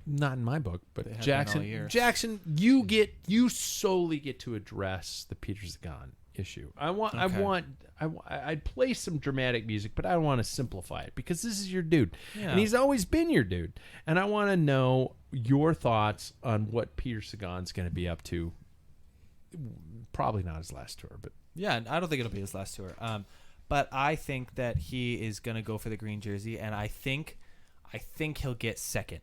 Not in my book, but They have Jackson. been all year. Jackson, you solely get to address the Peter Sagan issue. I'd play some dramatic music, but I want to simplify it because this is your dude, and he's always been your dude. And I want to know your thoughts on what Peter Sagan's going to be up to. Probably not his last tour, but Yeah, I don't think it'll be his last tour. But I think that he is going to go for the green jersey, and I think he'll get second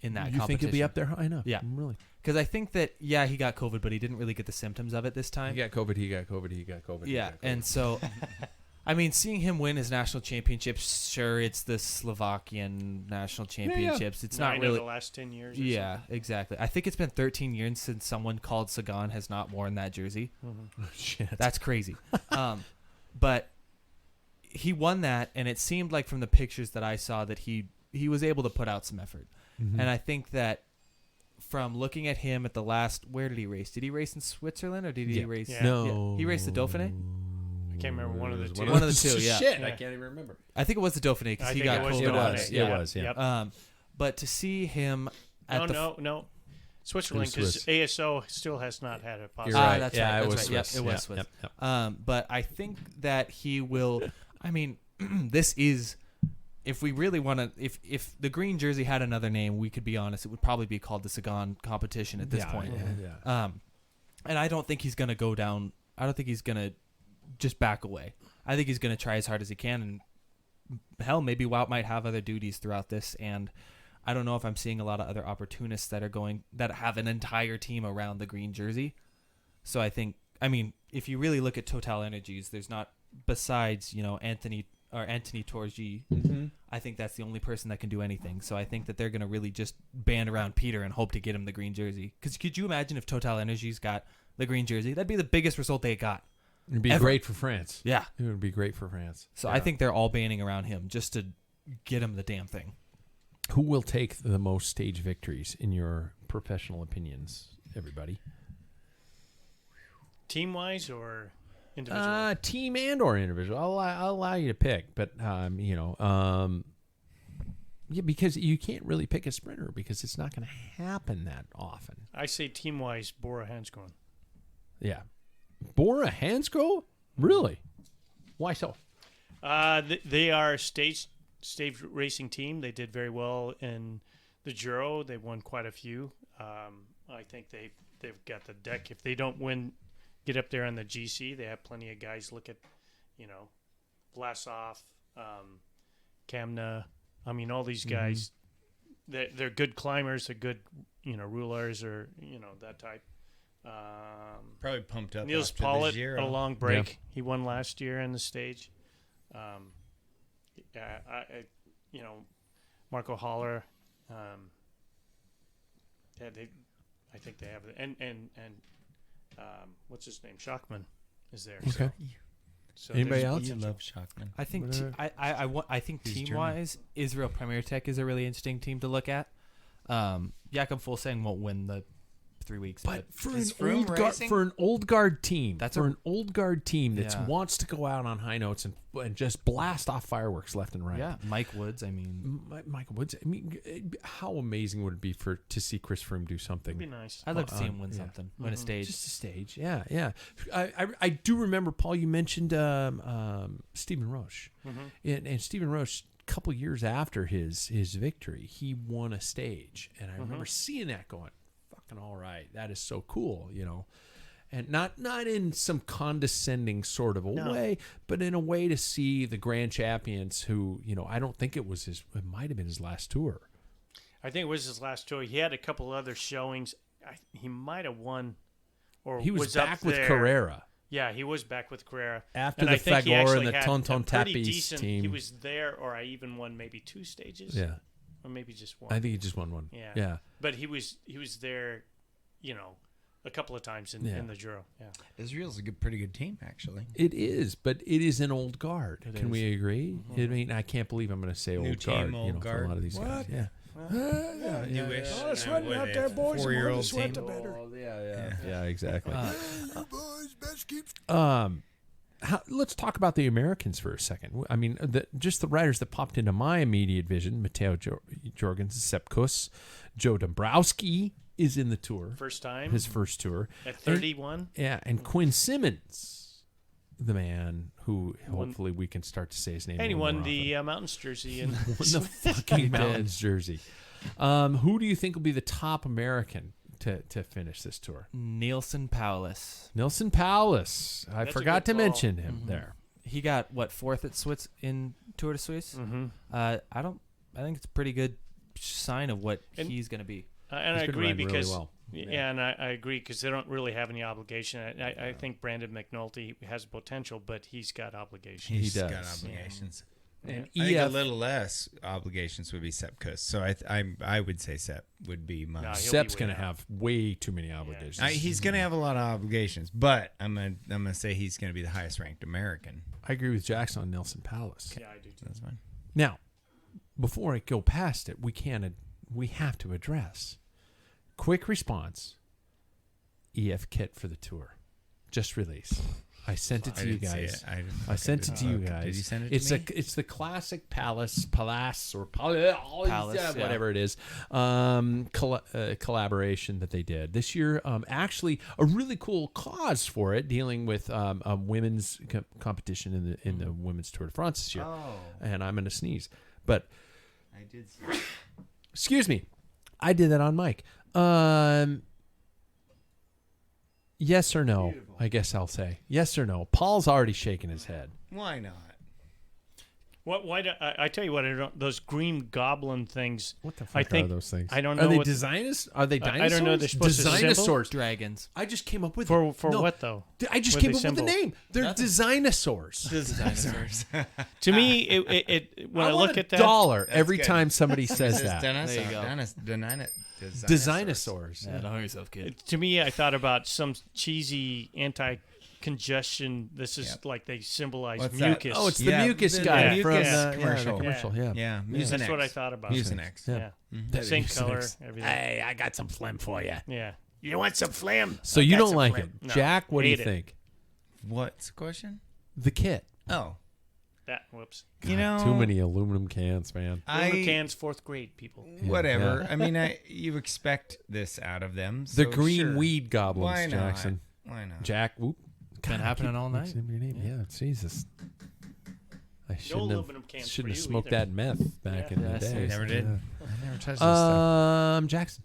in that competition. You think he'll be up there high enough? Yeah. Really? Because I think that, he got COVID, but he didn't really get the symptoms of it this time. He got COVID. Yeah, and so, I mean, seeing him win his national championships, sure, it's the Slovakian national championships. It's not 9 really of the last 10 years. Or Yeah, exactly. I think it's been 13 years since someone called Sagan has not worn that jersey. Shit. That's crazy. But he won that, and it seemed like from the pictures that I saw that he was able to put out some effort. And I think that from looking at him at the last, where did he race? Did he race in Switzerland or did he race? Yeah. No. He raced the Dauphiné? I can't remember one of the two. One of the two, yeah. Shit, Yeah. I can't even remember. I think it was the Dauphiné because he got COVID. It was. Yep. But to see him at No. Switzerland, It was because ASO still has not had a You're possible. right. That's yeah, right. it was That's right. Swiss. Yep, it was Swiss. But I think that he will. I mean, this is. If we really want to, if the green jersey had another name, we could be honest, it would probably be called the Sagan competition at this point. Yeah. And I don't think he's going to go down. I don't think he's going to just back away. I think he's going to try as hard as he can. And hell, maybe Wout might have other duties throughout this. And I don't know if I'm seeing a lot of other opportunists that have an entire team around the green jersey. So I think, I mean, if you really look at Total Energies, there's not, besides, Anthony Torgi, I think that's the only person that can do anything. So I think that they're going to really just band around Peter and hope to get him the green jersey. Because could you imagine if Total Energies got the green jersey? That'd be the biggest result they got. It'd be great for France. Yeah. It would be great for France. So I think they're all banding around him just to get him the damn thing. Who will take the most stage victories in your professional opinions, everybody? Team-wise or individual? Team and or individual. I'll allow you to pick, but yeah, because you can't really pick a sprinter because it's not going to happen that often. I say team-wise, Bora Hansgrohe. Yeah, Bora Hansgrohe? Really? Why so? They are a stage racing team. They did very well in the Giro. They won quite a few. I think they've got the deck. If they don't get up there on the GC, they have plenty of guys. Look at, Vlasov, Kamna. I mean, all these guys. They're good climbers. They're good, rulers or that type. Probably pumped up. Niels after the Pollitt, Giro. a long break. Yeah. He won last year in the stage. Marco Haller. I think they have it. And what's his name? Schachmann is there. Okay. So Anybody there's else? You potential. love Shockman. I think I think He's team wise, Israel Premier Tech is a really interesting team to look at. Jakob Fuglsang won't win the 3 weeks, But for Is an Froome old guard team, That's an old guard team that Yeah. wants to go out on high notes and just blast off fireworks left and right. yeah, Mike Woods. I mean, Michael Woods. I mean, how amazing would it be to see Chris Froome do something? It'd be nice. I'd love to see him win yeah. something, win a stage. Just a stage, yeah. I do remember, Paul. You mentioned Stephen Roche, and Stephen Roche. A couple years after his victory, he won a stage, and I remember seeing that going, "Fucking all right, that is so cool," and not in some condescending sort of a way, but in a way to see the grand champions who, I don't think it might have been his last tour. I think it was his last tour. He had a couple other showings. He might have won, or He was up back with there. Carrera. Yeah, he was back with Carrera. After And the I think he Fagor actually and the had Tonton a pretty Tapis decent- team. He was there, or I even won maybe 2 stages. Yeah, Or maybe just one. I think he just won one. Yeah. But he was there, a couple of times in the Giro. Yeah. Israel's a pretty good team, actually. It is, but it is an old guard. It Can is. we agree? I mean, I can't believe I'm going to say New old team, guard. old For a guard. lot of these guys. Yeah. Newish. Oh, it's sweating out there, boys. The more you sweat, the better. Yeah, exactly. Boys, best keep Let's talk about the Americans for a second. I mean, just the riders that popped into my immediate vision: Matteo Jorgens, Sepp Kuss, Joe Dombrowski is in the tour. First time. His first tour. At 31. And Quinn Simmons, the man who hopefully we can start to say his name. And he a little won more the Mountains jersey. And often. Won the fucking Mountains jersey. Who do you think will be the top American to finish this tour? Nielsen Paulus. Nelson Paulus. I That's a forgot to good call. mention him there. He got fourth at in Tour de Suisse. I think it's a pretty good sign of what And- he's going to be. and I He's been agree riding really because well. and I agree because they don't really have any obligation. I think Brandon McNulty has potential, but he's got obligations. He does. got obligations. And I think a EF little less obligations would be Sepp Kuss. So I would say Sepp would be my. No, he'll Sepp's be going to way out. have way too many obligations. He's going to have a lot of obligations, but I'm gonna say he's going to be the highest ranked American. I agree with Jackson on Nelson Paulus. Yeah, I do too. That's fine. Now, before I go past it, we have to address quick response. EF kit for the tour, just released. I sent it to you guys. I sent it to you guys. Did you send it to me? It's the classic Palace or Palace, whatever it is, collaboration that they did this year. Actually, a really cool cause for it, dealing with women's competition in the women's Tour de France this year. Oh, And I'm gonna sneeze, but I did. excuse me, I did that on mic. Yes or no? I guess I'll say yes or no. Paul's already shaking his head. Why not? Why do I tell you what? I don't. Those green goblin things. What the fuck I think, are those things? I don't know. Are they what, designers? Are they dinosaurs? I don't know. They're supposed to dinosaurs. Dragons. I just came up with for no, what though? I just What came they up with the symbol? name. They're dinosaurs. Dinosaurs. To me, it when I want look a at that, dollar every good. time somebody says that. There you go. Dinosaurs. Yeah, don't hurt yourself, kid. to me, I thought about some cheesy anti-congestion. This is like they symbolize What's that? mucus. Oh, it's the mucus guy the from mucus the commercial. the commercial. Yeah. Yeah, That's what I thought about. Mucinex. Yeah. That Same Mucinex. color, everything. Hey, I got some phlegm for you. Yeah. You want some phlegm? So I you got don't some like phlegm. it, No, Jack? What do you hate it. think? What's the question? The kit. Oh, Whoops. you know, Too many aluminum cans, man. Aluminum cans, 4th grade people. Whatever. Yeah. I mean, you expect this out of them. The so green sure. weed goblins, Why not? Jackson. Why not? Jack. Whoop. Been happening all night. Your name. Yeah, Jesus. I shouldn't aluminum cans shouldn't for have you smoked either. that meth back in Yeah, the day. seriously. Never did. Yeah. I never touched this stuff. Jackson.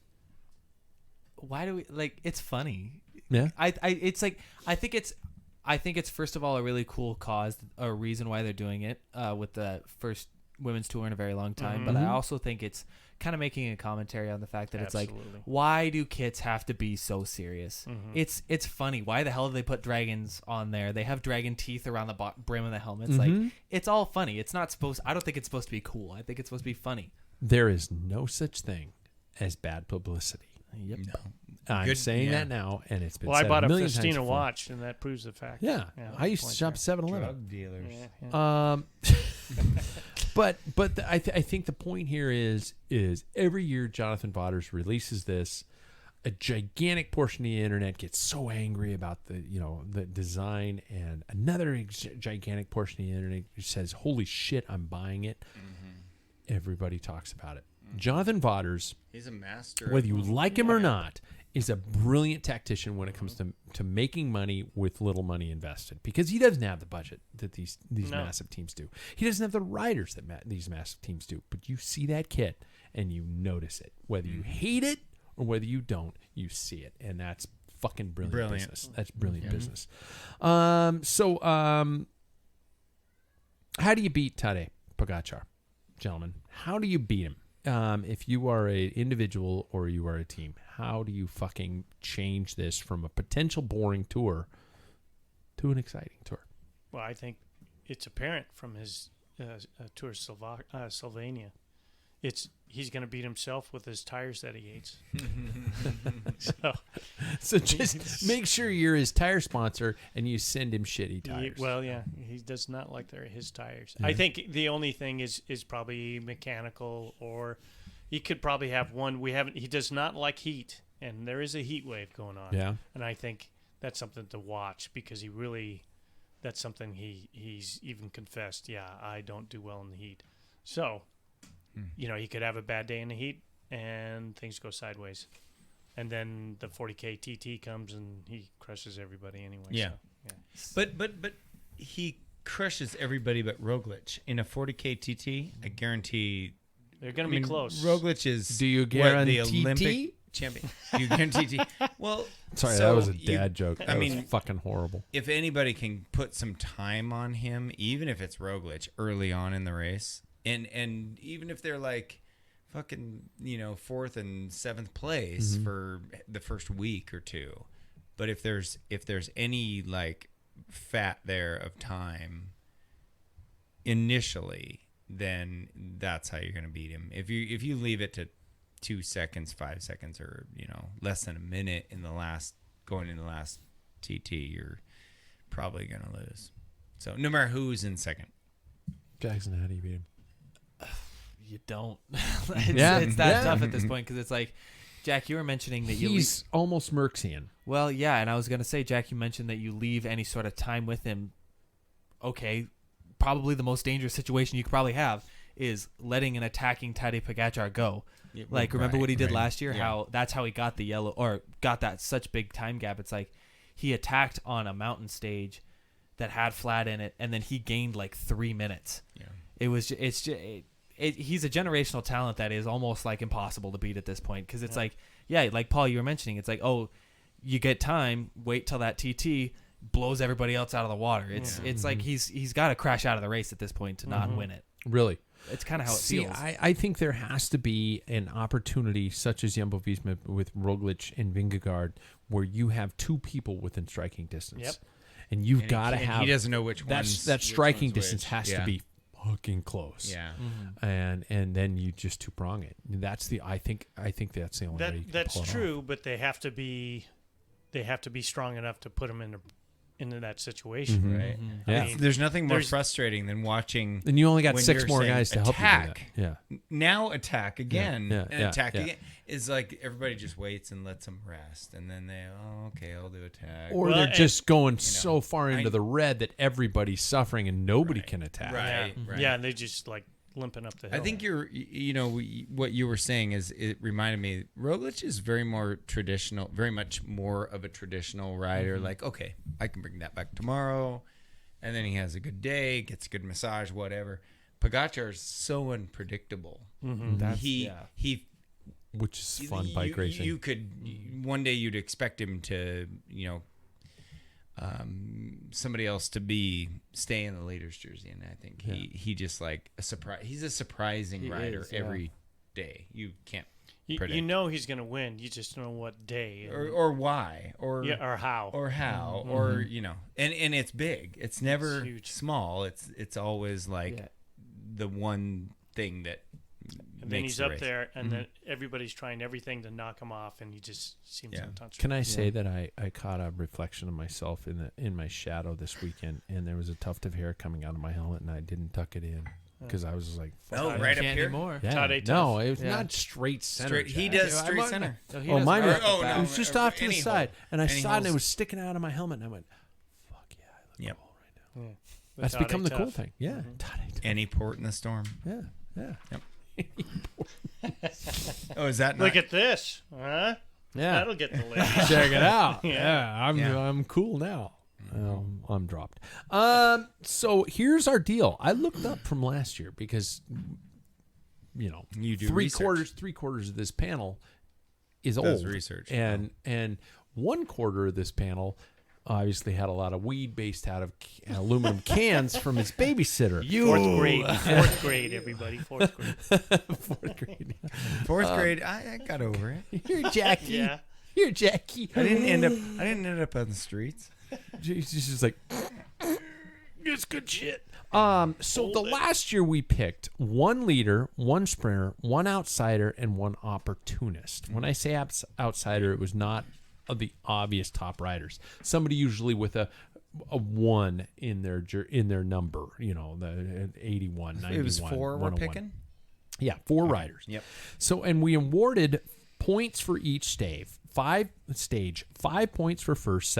Why do we like? It's funny. Yeah. It's like I think it's first of all a really cool cause, a reason why they're doing it with the first women's tour in a very long time. But I also think it's kind of making a commentary on the fact that it's like, why do kids have to be so serious? It's funny. Why the hell do they put dragons on there? They have dragon teeth around the brim of the helmets. Like it's all funny. It's not supposed. I don't think it's supposed to be cool. I think it's supposed to be funny. There is no such thing as bad publicity. Yep. No. I'm Good- saying yeah. that now, and it's been Well, I said bought a million times Festina before. watch, and that proves the fact. Yeah, I used to point shop there. 7-Eleven. Drug dealers. Yeah. But I think the point here is every year Jonathan Vaughters releases this, a gigantic portion of the internet gets so angry about the design, and another gigantic portion of the internet says, "Holy shit, I'm buying it." Everybody talks about it. Jonathan Vaughters, He's a master. whether you like him or not, is a brilliant tactician when it comes to making money with little money invested, because he doesn't have the budget that these massive teams do. He doesn't have the riders that these massive teams do. But you see that kit and you notice it, whether you hate it or whether you don't. You see it, and that's fucking brilliant business. That's brilliant business. So how do you beat Tadej Pagachar, gentlemen? How do you beat him? If you are an individual or you are a team, how do you fucking change this from a potential boring tour to an exciting tour? Well, I think it's apparent from his tour of Slovenia. He's going to beat himself with his tires that he hates. So just make sure you're his tire sponsor and you send him shitty tires. He does not like his tires. I think the only thing is probably mechanical, or he could probably have one. He does not like heat, and there is a heat wave going on. Yeah. And I think that's something to watch, because that's something he's even confessed. Yeah, I don't do well in the heat. So, he could have a bad day in the heat and things go sideways. And then the 40K TT comes and he crushes everybody anyway. Yeah. So, But he crushes everybody but Roglic. In a 40K TT, I guarantee they're going to be close. Roglic is Do you the guarantee Olympic champion. Do you guarantee? Well, Sorry, so that was a you- dad joke. That was fucking horrible. If anybody can put some time on him, even if it's Roglic early on in the race, and even if they're like fucking 4th and 7th place for the first week or two, but if there's any like fat there of time initially, then that's how you're gonna beat him. If you leave it to 2 seconds, 5 seconds, or less than a minute going in the last TT, you're probably gonna lose. So no matter who's in second. Jackson, how do you beat him? You don't. It's that tough at this point, because it's like, Jack, you were mentioning that he's almost Merxian. Well, yeah, and I was going to say, Jack, you mentioned that you leave any sort of time with him. Okay, probably the most dangerous situation you could probably have is letting an attacking Tadej Pagachar go. Yeah, Like, remember what he did right. last year? Yeah. How that's how he got the yellow, or got that such big time gap. It's like he attacked on a mountain stage that had flat in it, and then he gained like 3 minutes. Yeah. He's a generational talent that is almost like impossible to beat at this point, because it's like, yeah, like Paul, you were mentioning, it's like, oh, you get time, wait till that TT blows everybody else out of the water. It's like he's got to crash out of the race at this point to not win it. Really? It's kind of how it See, feels. I think there has to be an opportunity such as Jumbo-Visma with Roglic and Vingegaard where you have two people within striking distance. Yep. And you've And got to have... he doesn't know which one's That striking which one's distance which. has to be fucking close. Yeah. And then you just two-prong it. That's the... I think that's the only way you can That's pull it off. true, but they have to be strong enough to put them into that situation. Right. Yeah. I mean, There's nothing more there's- frustrating than watching. And you only got when 6 you're more saying guys to help attack. you do that. Yeah. Now attack again. Yeah, and yeah, attack yeah. again. Is like everybody just waits and lets them rest, and then okay, I'll do attack. Or Well, they're and- just going so far into I- the red that everybody's suffering and nobody can attack. Right. Yeah, Right. yeah, and they just like limping up the hill. I think what you were saying is it reminded me. Roglic is very much more of a traditional rider. Like, okay, I can bring that back tomorrow, and then he has a good day, gets a good massage, whatever. Pagachar is so unpredictable. He Which is fun bike racing. You could one day you'd expect him to somebody else to stay in the leader's jersey, and I think he just like a surprise. He's a surprising rider every day. You can't predict. you know he's going to win. You just don't know what day or why or how. or and it's big. It's never huge. small. It's always like the one thing that And then makes he's the up race. there, and then everybody's trying everything to knock him off, and he just seems untouchable. Can I say that I caught a reflection of myself in my shadow this weekend, and there was a tuft of hair coming out of my helmet, and I didn't tuck it in because I was just like, fuck. Oh, right up Can't here. anymore. Yeah, Tade no, tuft. it was Yeah. not straight center. Straight, he Jack. does straight center. So he Oh, does mine right was, at the back. it was just off to the any side, hole. and I Any saw it, and it holes. was sticking out of my helmet, and I went, fuck yeah, I look Yep. cool right now. The That's Tade become the cool tuft. thing. Yeah, Tade tuft. Any port in the storm. Yeah, yeah. Oh, is that not? Look at this, huh? Yeah. That'll get the ladies. Check it out. Yeah. I'm cool now. I'm dropped. So here's our deal. I looked up from last year because You do three research. quarters of this panel is Does old research. and 1/4 of this panel obviously had a lot of weed based out of aluminum cans from its babysitter. Fourth grade, everybody. Fourth grade. Fourth grade. Fourth grade, I got over it. Here, Jackie. Yeah. Here, Jackie. I didn't end up on the streets. She's just like, it's good shit. So the last year we picked 1 leader, 1 sprinter, 1 outsider, and 1 opportunist. When I say outsider, it was not of the obvious top riders. Somebody usually with a 1 in their number. The 81, 91. It was 4 we're 101. picking. Yeah, 4 riders. Yep. So, and we awarded points for each stage. 5 points for first,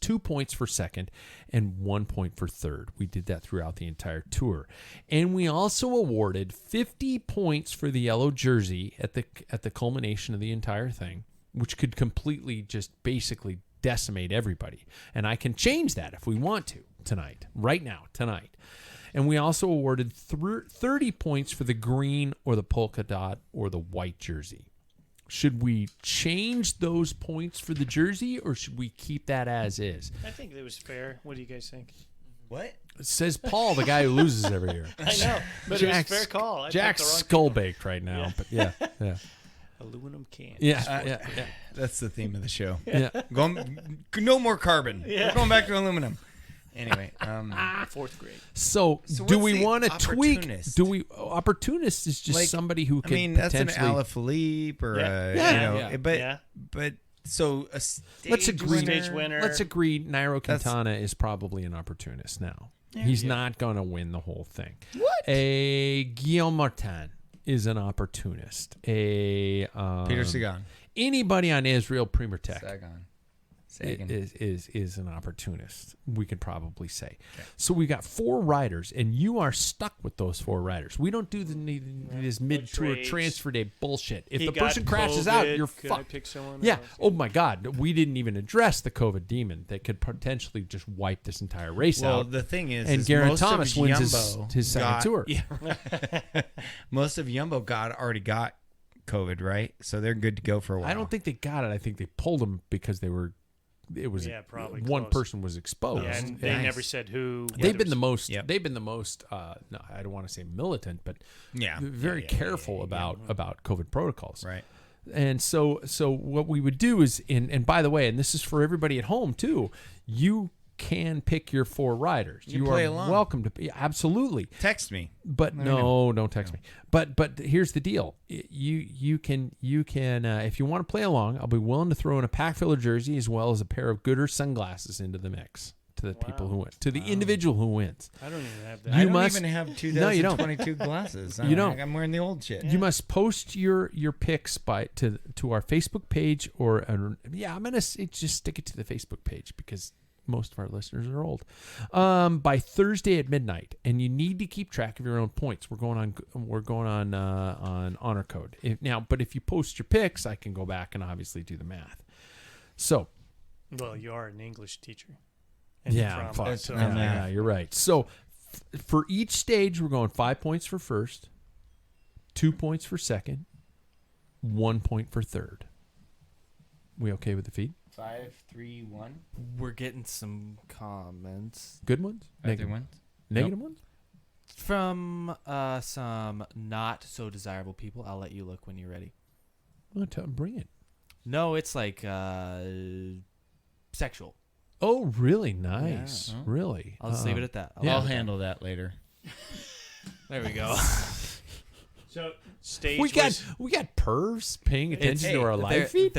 2 points for second, and 1 point for third. We did that throughout the entire tour. And we also awarded 50 points for the yellow jersey at the culmination of the entire thing, which could completely just basically decimate everybody. And I can change that if we want to tonight. And we also awarded 30 points for the green or the polka dot or the white jersey. Should we change those points for the jersey, or should we keep that as is? I think it was fair. What do you guys think? What? Says Paul, the guy who loses every year. I know, but it was a fair call. I Jack's picked the wrong skull baked right now, but yeah. aluminum can. Yeah. That's the theme of the show. Yeah. No more carbon. We're going back to aluminum. Anyway, Fourth grade. So So do what's we the want to tweak? opportunist? Opportunist is just Like, somebody who I can mean, that's an potentially. Alaphilippe or Yeah. a, Yeah. but Yeah. but so a stage Let's agree. Stage winner. Let's agree. Nairo That's- Quintana is probably an opportunist now. He's not going to win the whole thing. What? A Guillaume Martin is an opportunist. A Peter Sagan. Anybody on Israel Premier Tech Sagan. is an opportunist, we could probably say. Okay. So we got 4 riders, and you are stuck with those 4 riders. We don't do this mid-tour trades. transfer day bullshit. If He the got person crashes out, COVID. you're Could I fucked. pick someone Yeah. else? Oh my God. We didn't even address the COVID demon that could potentially just wipe this entire race Well, out. the thing is, And Geraint most of Thomas wins Jumbo his second tour. Yeah, most of Jumbo already got COVID, right? So they're good to go for a while. I don't think they got it. I think they pulled him because they were it was probably one close. person was exposed. Yeah, and they never said who. They've been the whether most. Yep. They've been the most. No, I don't want to say militant, but Yeah. very careful about COVID protocols. Right. And so what we would do is, and by the way, and this is for everybody at home too, you can pick your 4 riders. You play are along. welcome to. Absolutely. Text me. But no, don't text me. But here's the deal. You can if you want to play along, I'll be willing to throw in a Packfiller jersey as well as a pair of Gooder sunglasses into the mix to the people who win, to the individual who wins. I don't even have that. I don't must- even have No, you don't. 2022 glasses. You don't. I'm wearing the old shit. You must post your picks to our Facebook page or I'm gonna say just stick it to the Facebook page because most of our listeners are old. By Thursday at midnight, and you need to keep track of your own points. We're going on honor code but if you post your picks, I can go back and obviously do the math. So Well, you are an English teacher. And yeah, you're from- fuck. so- Yeah, you're right. So for each stage, we're going 5 points for first, 2 points for second, 1 point for third. We okay with the feed? 5, 3, 1. We're getting some comments Good ones? Negative ones. Negative ones? from some not so desirable people. I'll let you look when you're ready. Oh, bring it. No, it's like sexual. Oh, really nice. Yeah. Really. I'll just leave it at that. Yeah. I'll leave it at handle that later. that. There we go. So stage We got was, we got pervs paying attention to our live feed.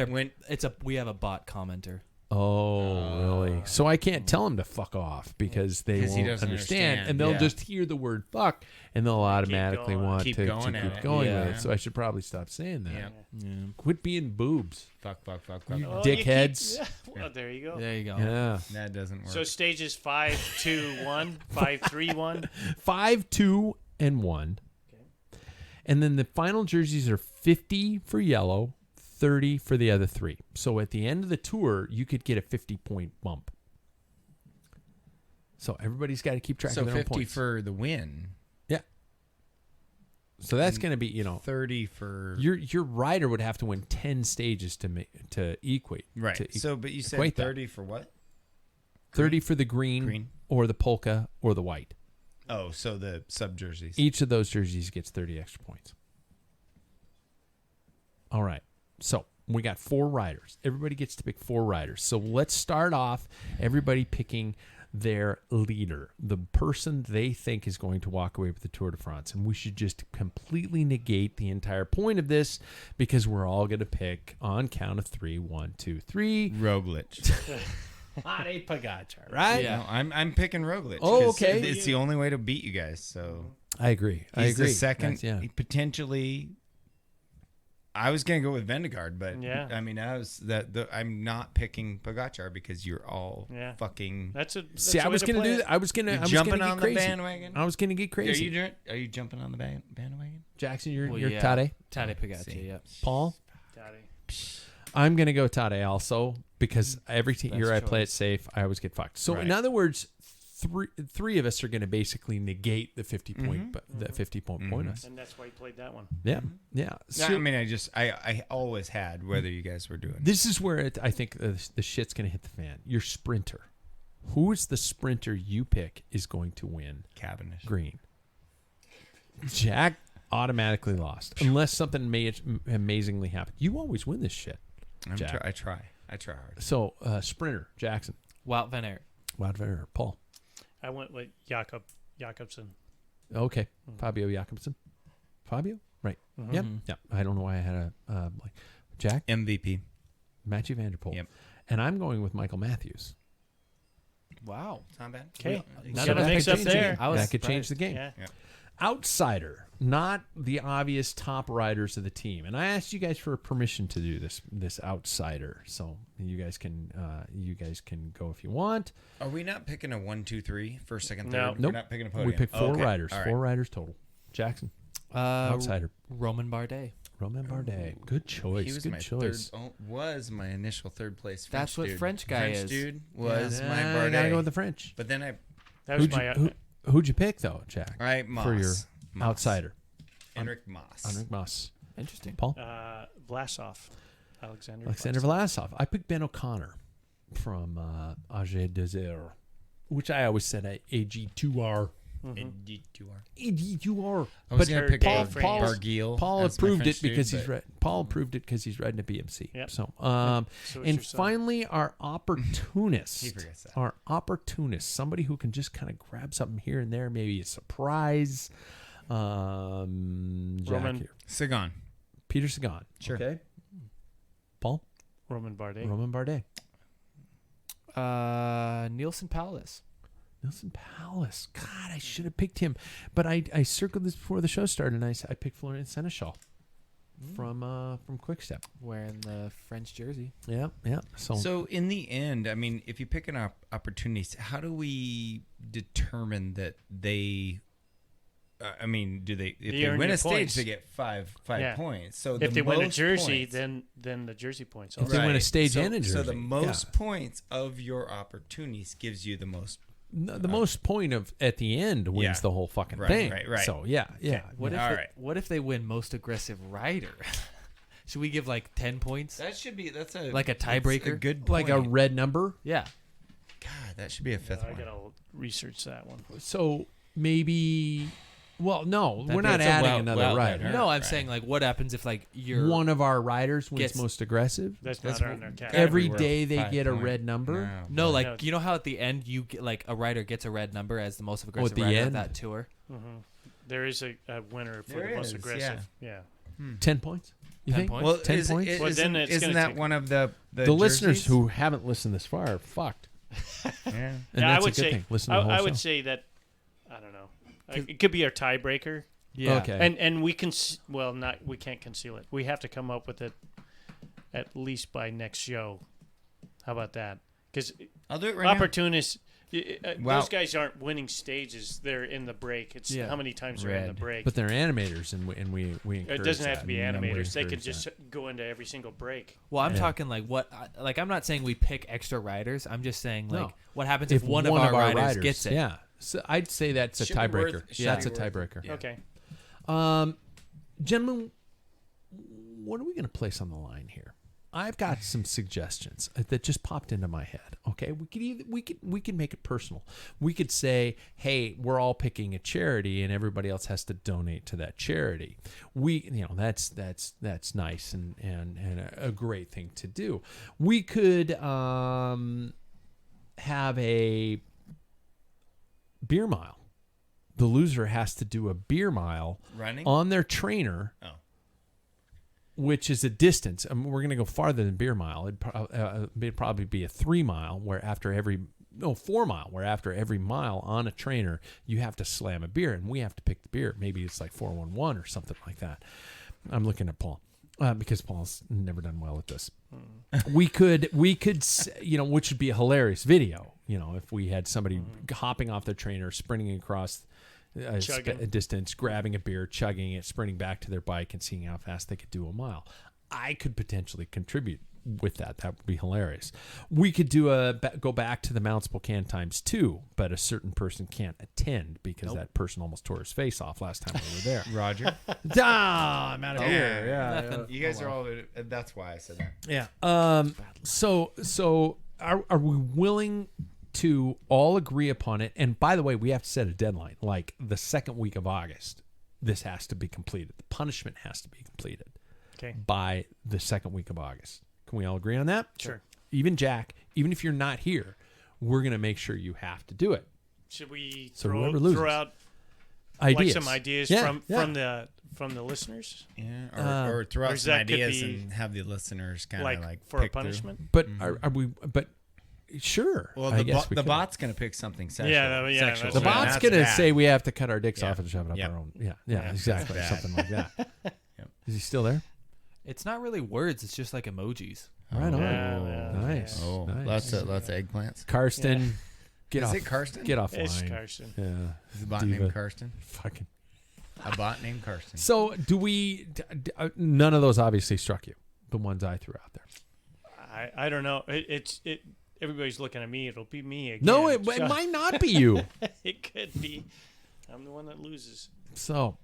We have a bot commenter. Oh, really? So I can't tell them to fuck off because they 'Cause he won't doesn't understand, understand, and they'll yeah. just hear the word "fuck" and they'll automatically going. want Keep to going keep at it. going Yeah. with it. So I should probably stop saying that. Yeah. Yeah. Quit being boobs. Fuck. You Oh, dickheads. You keep, well, there you go. There you go. Yeah. That doesn't work. So stages 5, 2, 1, 5, 3, 1. 5, 2, and 1. And then the final jerseys are 50 for yellow, 30 for the other 3. So at the end of the tour, you could get a 50-point bump. So everybody's got to keep track so of their own 50 points. for the win. Yeah. So that's going to be, 30 for your rider would have to win 10 stages to equate. right. to So, but you said equate that. 30 for what? 30 for the green or the polka or the white. Oh, so the sub jerseys. Each of those jerseys gets 30 extra points. All right. So we got 4 riders. Everybody gets to pick 4 riders. So let's start off everybody picking their leader, the person they think is going to walk away with the Tour de France. And we should just completely negate the entire point of this because we're all going to pick on count of 3. 1, 2, 3. Roglic. Tadej Pagachar, right? Yeah. No, I'm picking Roglic. Oh, 'cause okay. It's the only way to beat you guys. So I agree. he's the second. That's- yeah. Potentially. I was gonna go with Vendegaard, but Yeah. I mean, I'm not picking Pagachar because you're all Yeah. fucking. That's See, a I way was to going to play do it. that. I was going to You're get jumping on the crazy. bandwagon. I was going to get crazy. Are you jumping on the bandwagon? Jackson, you're Well, Tade. Tadej Pagachar, See. yeah. Paul, Tadej. I'm going to go Tade also because every Best year I play it choice. safe, I always get fucked. So in Right. other words, three of us are going to basically negate the 50 point, the 50 point us. And that's why you played that one. Yeah, yeah. No, So I mean, I always had whether you guys were doing. this is where I think the shit's going to hit the fan. Your sprinter. Who is the sprinter you pick is going to win? Cavendish. Green. Jack automatically lost unless something amazingly happened. You always win this shit. Jack. I try hard. So sprinter Jackson, Wout van Aert. Wout van Aert, Paul. I went with Jakobsen. Okay, Fabio Jakobsen. Fabio, right? Yep, yep. I don't know why I had a like Jack MVP. Matthew Van Der Poel. Yep. And I'm going with Michael Matthews. Wow. It's not bad. Okay. None So of us mix picked up him. there. I was That could change the surprised. game. Yeah. Outsider, not the obvious top riders of the team. And I asked you guys for permission to do this outsider. So you guys can go if you want. Are we not picking a 1, 2, 3, first, second, No. third? Nope. We're not picking a podium. We picked 4 Okay. riders. All right. 4 riders total. Jackson, outsider. Roman Bardet. Romain Bardet. Good choice. He was Good my choice. was my initial third place. That's French what dude. French guy French is. dude was my I Bardet. gotta go with the French. But then That was Who'd you pick though, Jack? Moss. For your Moss. outsider. Enric Moss. Enric Mas. Interesting. Paul? Vlasov. Alexander Vlasov. I picked Ben O'Connor AG Desert, which I always said AG2R. AG2R. I was going to pick Paul Barguil. Paul as my approved it French because dude, he's but- read. Paul approved it because he's riding a BMC. Yep. So, So it's and your son. finally, our opportunist. He forgets that. Our opportunist, somebody who can just kind of grab something here and there, maybe a surprise. Jack Roman. here. Sagan. Peter Sagan. Sure. Okay. Paul. Roman Bardet. Roman Bardet. Nielsen Palace. Nelson Palace. God, I should have picked him, but I circled this before the show started, and I picked Florian Seneschal from Quickstep. Wearing the French jersey. Yeah. So in the end, I mean, if you pick an opportunity, how do we determine that they? I mean, do they? If they earn win your a stage, points. they get five Yeah. points. So If they win a most jersey, points- then the jersey points. If Also. they win a stage and a So the jersey, most yeah. points of your opportunities gives you the most. The most point of at the end wins Yeah. the whole fucking Right, thing. right. So yeah. What if All they, right. what if they win most aggressive rider? Should we give like 10 points? That should be. That's a Like a that's tiebreaker? A good Like a point. red number. Yeah. God, that should be a fifth I one. gotta research that one. So maybe. Well, no, That'd we're be- not it's a adding another well rider. rider. No, I'm Right. saying like what happens if like you're One of our riders wins Gets- most aggressive. That's That's not on their cap. Every Everywhere. day they 5 get a point. red number. No, like No. you know how at the end you get like a rider gets a red number as the most aggressive the rider end? of that tour. There is a winner for There the most is, aggressive. Yeah. 10 points. You 10 think? points? Well, 10 points? Well, then it's isn't gonna that take- one of the The listeners jerseys? who haven't listened this far are fucked. Yeah. And Yeah, I that's would a good say. thing. Listen to the whole I show. would say that. I don't know. It could be our tiebreaker, Yeah. Okay. and we can. We can't conceal it. We have to come up with it at least by next show. How about that? Because I'll do it right opportunists. Wow. Those guys aren't winning stages. They're in the break. It's Yeah. how many times they're in the Red. break. But they're animators, and we encourage It doesn't have that. to be And we animators. They could encourage just that. go into every single break. Well, I'm Yeah. talking like what like I'm not saying we pick extra riders. I'm just saying like No. what happens if one of our riders gets it. Yeah. So I'd say that's a Should be tiebreaker. worth- should That's a be worth it. tiebreaker. Yeah. Okay. Gentlemen, what are we going to place on the line here? I've got some suggestions that just popped into my head. Okay, we could make it personal. We could say, hey, we're all picking a charity, and everybody else has to donate to that charity. That's nice and a great thing to do. We could have a beer mile. The loser has to do a beer mile Running? on their trainer. Oh. Which is a distance. I mean, we're going to go farther than beer mile. It'd probably be a 3 mile, 4 mile, where after every mile on a trainer, you have to slam a beer, and we have to pick the beer. Maybe it's like 411 or something like that. I'm looking at Paul because Paul's never done well at this. We could, which would be a hilarious video. If we had somebody hopping off their trainer, sprinting across Chugging. a distance, grabbing a beer, chugging it, sprinting back to their bike, and seeing how fast they could do a mile. I could potentially contribute with that. That would be hilarious. We could do go back to the Mount Spokane ×2, but a certain person can't attend because that person almost tore his face off last time we were there. Roger. I'm out of here. Yeah. Nothing. You guys are all. That's why I said that. Yeah. So are we willing to all agree upon it? And by the way, we have to set a deadline, like the second week of August. This has to be completed. The punishment has to be completed Okay. by the second week of August. Can we all agree on that? Sure. Even Jack, even if you're not here, we're going to make sure you have to do it. Should we So throw whoever loses. out Ideas. like some ideas Yeah, from the listeners, Yeah. Or throw or out is some that could ideas be, and have the listeners kind of like, like for a pick through. punishment? But are we? But sure. Well, I the, guess we the could. bot's going to pick something sexual. Yeah, yeah, sexual. that's The right. bot's That's going to bad. say we have to cut our dicks Yeah. off and shove it up Yep. our own. Yeah, Yeah, exactly. bad. Something like that. Yep. Is he still there? It's not really words, it's just like emojis. Right on. Yeah, Nice. Oh, Nice. lots of eggplants. Karsten, get Is off. it Karsten? Get It's offline. Carson. Yeah. Is the bot Diva. named Karsten? Fucking. A bot named Karsten. So do we? None of those obviously struck you. The ones I threw out there. I don't know. Everybody's looking at me. It'll be me again. No, it So- might not be you. It could be. I'm the one that loses. So,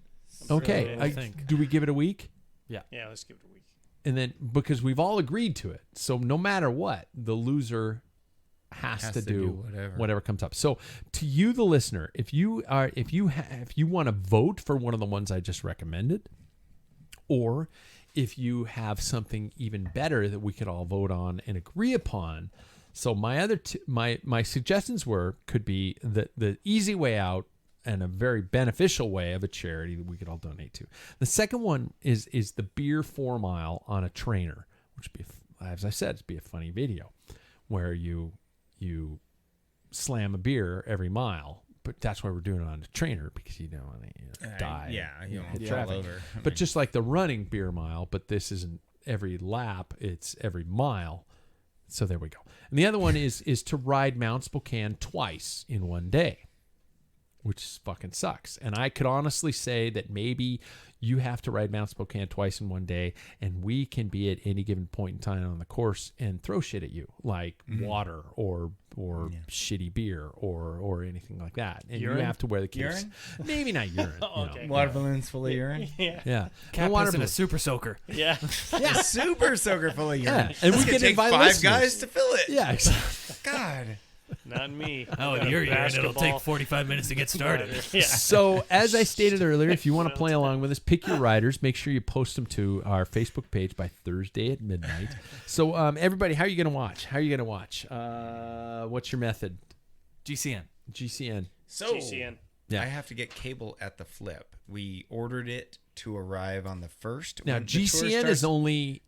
okay. really I think. Do we give it a week? Yeah, let's give it a week. And then because we've all agreed to it, so no matter what, the loser has to do whatever. whatever comes up. So to you, the listener, if you want to vote for one of the ones I just recommended, or if you have something even better that we could all vote on and agree upon. So my other my suggestions could be the easy way out and a very beneficial way of a charity that we could all donate to. The second one is the beer 4 mile on a trainer, which would be, as I said, it'd be a funny video where you slam a beer every mile. But that's why we're doing it on the trainer, because you don't want to die. You hit don't traffic. fall over. But just like the running beer mile, but this isn't every lap, it's every mile. So there we go. And the other one is to ride Mount Spokane twice in one day, which fucking sucks. And I could honestly say that maybe you have to ride Mount Spokane twice in one day, and we can be at any given point in time on the course and throw shit at you, like water or shitty beer or anything like that. And Urine? you have to wear the case. Urine? Maybe not urine. Okay. Water balloons full of urine. Yeah. Yeah. Cat The water piss in a balloon. super soaker. Yeah. A super soaker full of urine. Yeah. And we It's gonna can take invite 5 listeners. guys to fill it. Yeah. Exactly. God. Not me. Oh, Got with a your urine, it'll basketball. take 45 minutes to get started. Yeah. So, as I stated earlier, if you want to play along with us, pick your riders. Make sure you post them to our Facebook page by Thursday at midnight. So, everybody, how are you going to watch? What's your method? GCN. GCN. So GCN. Yeah. I have to get cable at the flip. We ordered it to arrive on the 1st. Now, when the tour GCN starts. is only,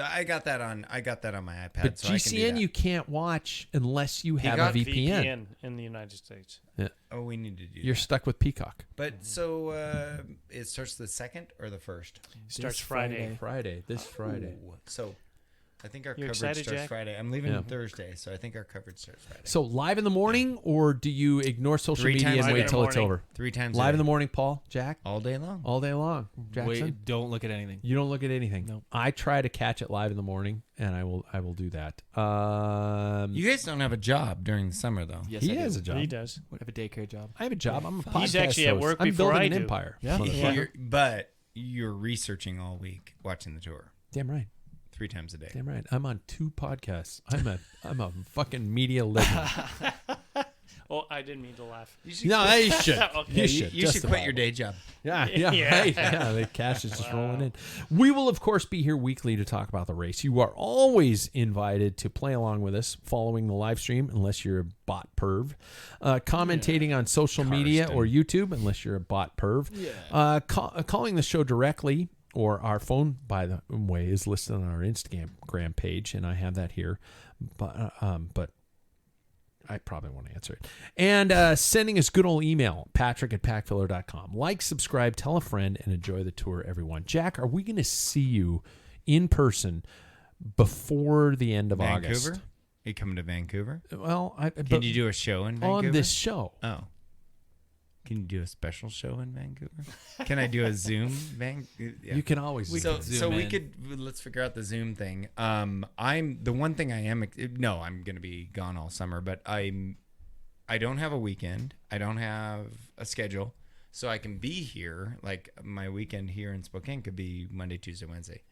I got that on my iPad. but so I can do GCN that. you can't watch unless you have a got VPN. in the United States. Oh, we need to do You're that. stuck with Peacock. But so it starts the 2nd or the 1st? Starts Friday. This Friday. Ooh, so I think our You coverage excited, starts Jack? Friday. I'm leaving Yeah. Thursday, so I think our coverage starts Friday. So, live in the morning, or do you ignore social 3 media times and live wait in the till it's morning. over? 3 times a Live in day. the morning, Paul, Jack, all day long. all day long. Jackson? Wait, don't look at anything. You don't look at anything. No. I try to catch it live in the morning, and I will do that. You guys don't have a job during the summer, though. Yes, he I has do. a job. He does. I have a daycare job. I have a job. I'm a podcast He's actually at host. work I'm before building I an do. empire. Yeah. motherfucker. But you're researching all week, watching the tour Damn right. 3 times a day. Damn right. I'm on 2 podcasts. I'm a fucking media legend. Oh, I didn't mean to laugh. No, you should. Okay. You should. You should quit your day job. Yeah, Yeah. right. Yeah, the cash is just rolling in. We will, of course, be here weekly to talk about the race. You are always invited to play along with us following the live stream, unless you're a bot perv. Commentating on social media or YouTube, unless you're a bot perv. Calling the show directly, or our phone, by the way, is listed on our Instagram page, and I have that here. But I probably won't answer it. And sending us good old email, patrick@packfiller.com. Like, subscribe, tell a friend, and enjoy the tour, everyone. Jack, are we going to see you in person before the end of Vancouver? August? Are you coming to Vancouver? Well, Can you do a show in Vancouver? on this show? Oh. Can you do a special show in Vancouver? Can I do a Zoom? Yeah. You can always do So that. Zoom we in. could let's figure out the Zoom thing. I'm the one thing I am. No, I'm gonna be gone all summer, but I don't have a weekend. I don't have a schedule, so I can be here. Like my weekend here in Spokane could be Monday, Tuesday, Wednesday.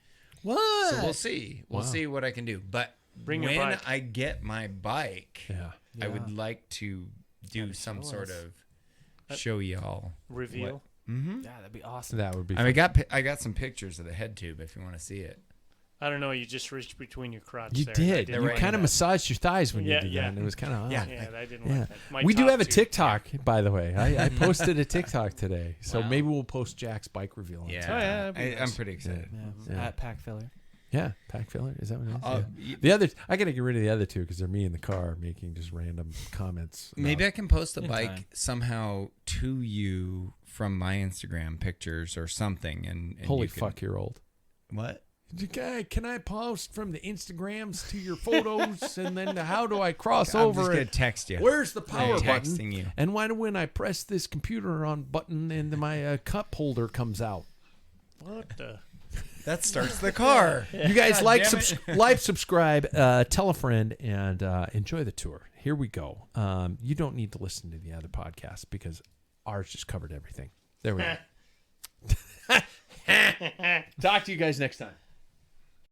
What? So we'll see. We'll see what I can do. But Bring your when bike. I get my bike, Yeah. I would like to do some sort of show y'all. Reveal. Yeah, that'd be awesome. That would be I fun. mean, I got some pictures of the head tube if you want to see it. I don't know. You just reached between your crotch. You there. I did. didn't You like kind of that. massaged your thighs when you Yeah, did yeah. that, and it was kind of odd. Yeah. Yeah, I didn't Yeah. like that. My We do top have a two- TikTok, by the way. I posted a TikTok today, so Wow. maybe we'll post Jack's bike reveal. On Yeah, Oh, yeah, that'd be I'm nice. pretty excited. Yeah. At Packfiller. Yeah, Packfiller. Is that what it is? Yeah. y- The other, I gotta get rid of the other two because they're me in the car making just random comments. Maybe I can post the In bike time. somehow to you from my Instagram pictures or something. And Holy you can- fuck, you're old. What? Okay, can I post from the Instagrams to your photos, and then how do I cross I'm over? just gonna and text you. where's the power I'm button? texting you. And why do when I press this computer on button and my cup holder comes out? What the? That starts the car. You guys God like, damn it. like, subscribe, tell a friend, and enjoy the tour. Here we go. You don't need to listen to the other podcasts because ours just covered everything. There we go. Talk to you guys next time.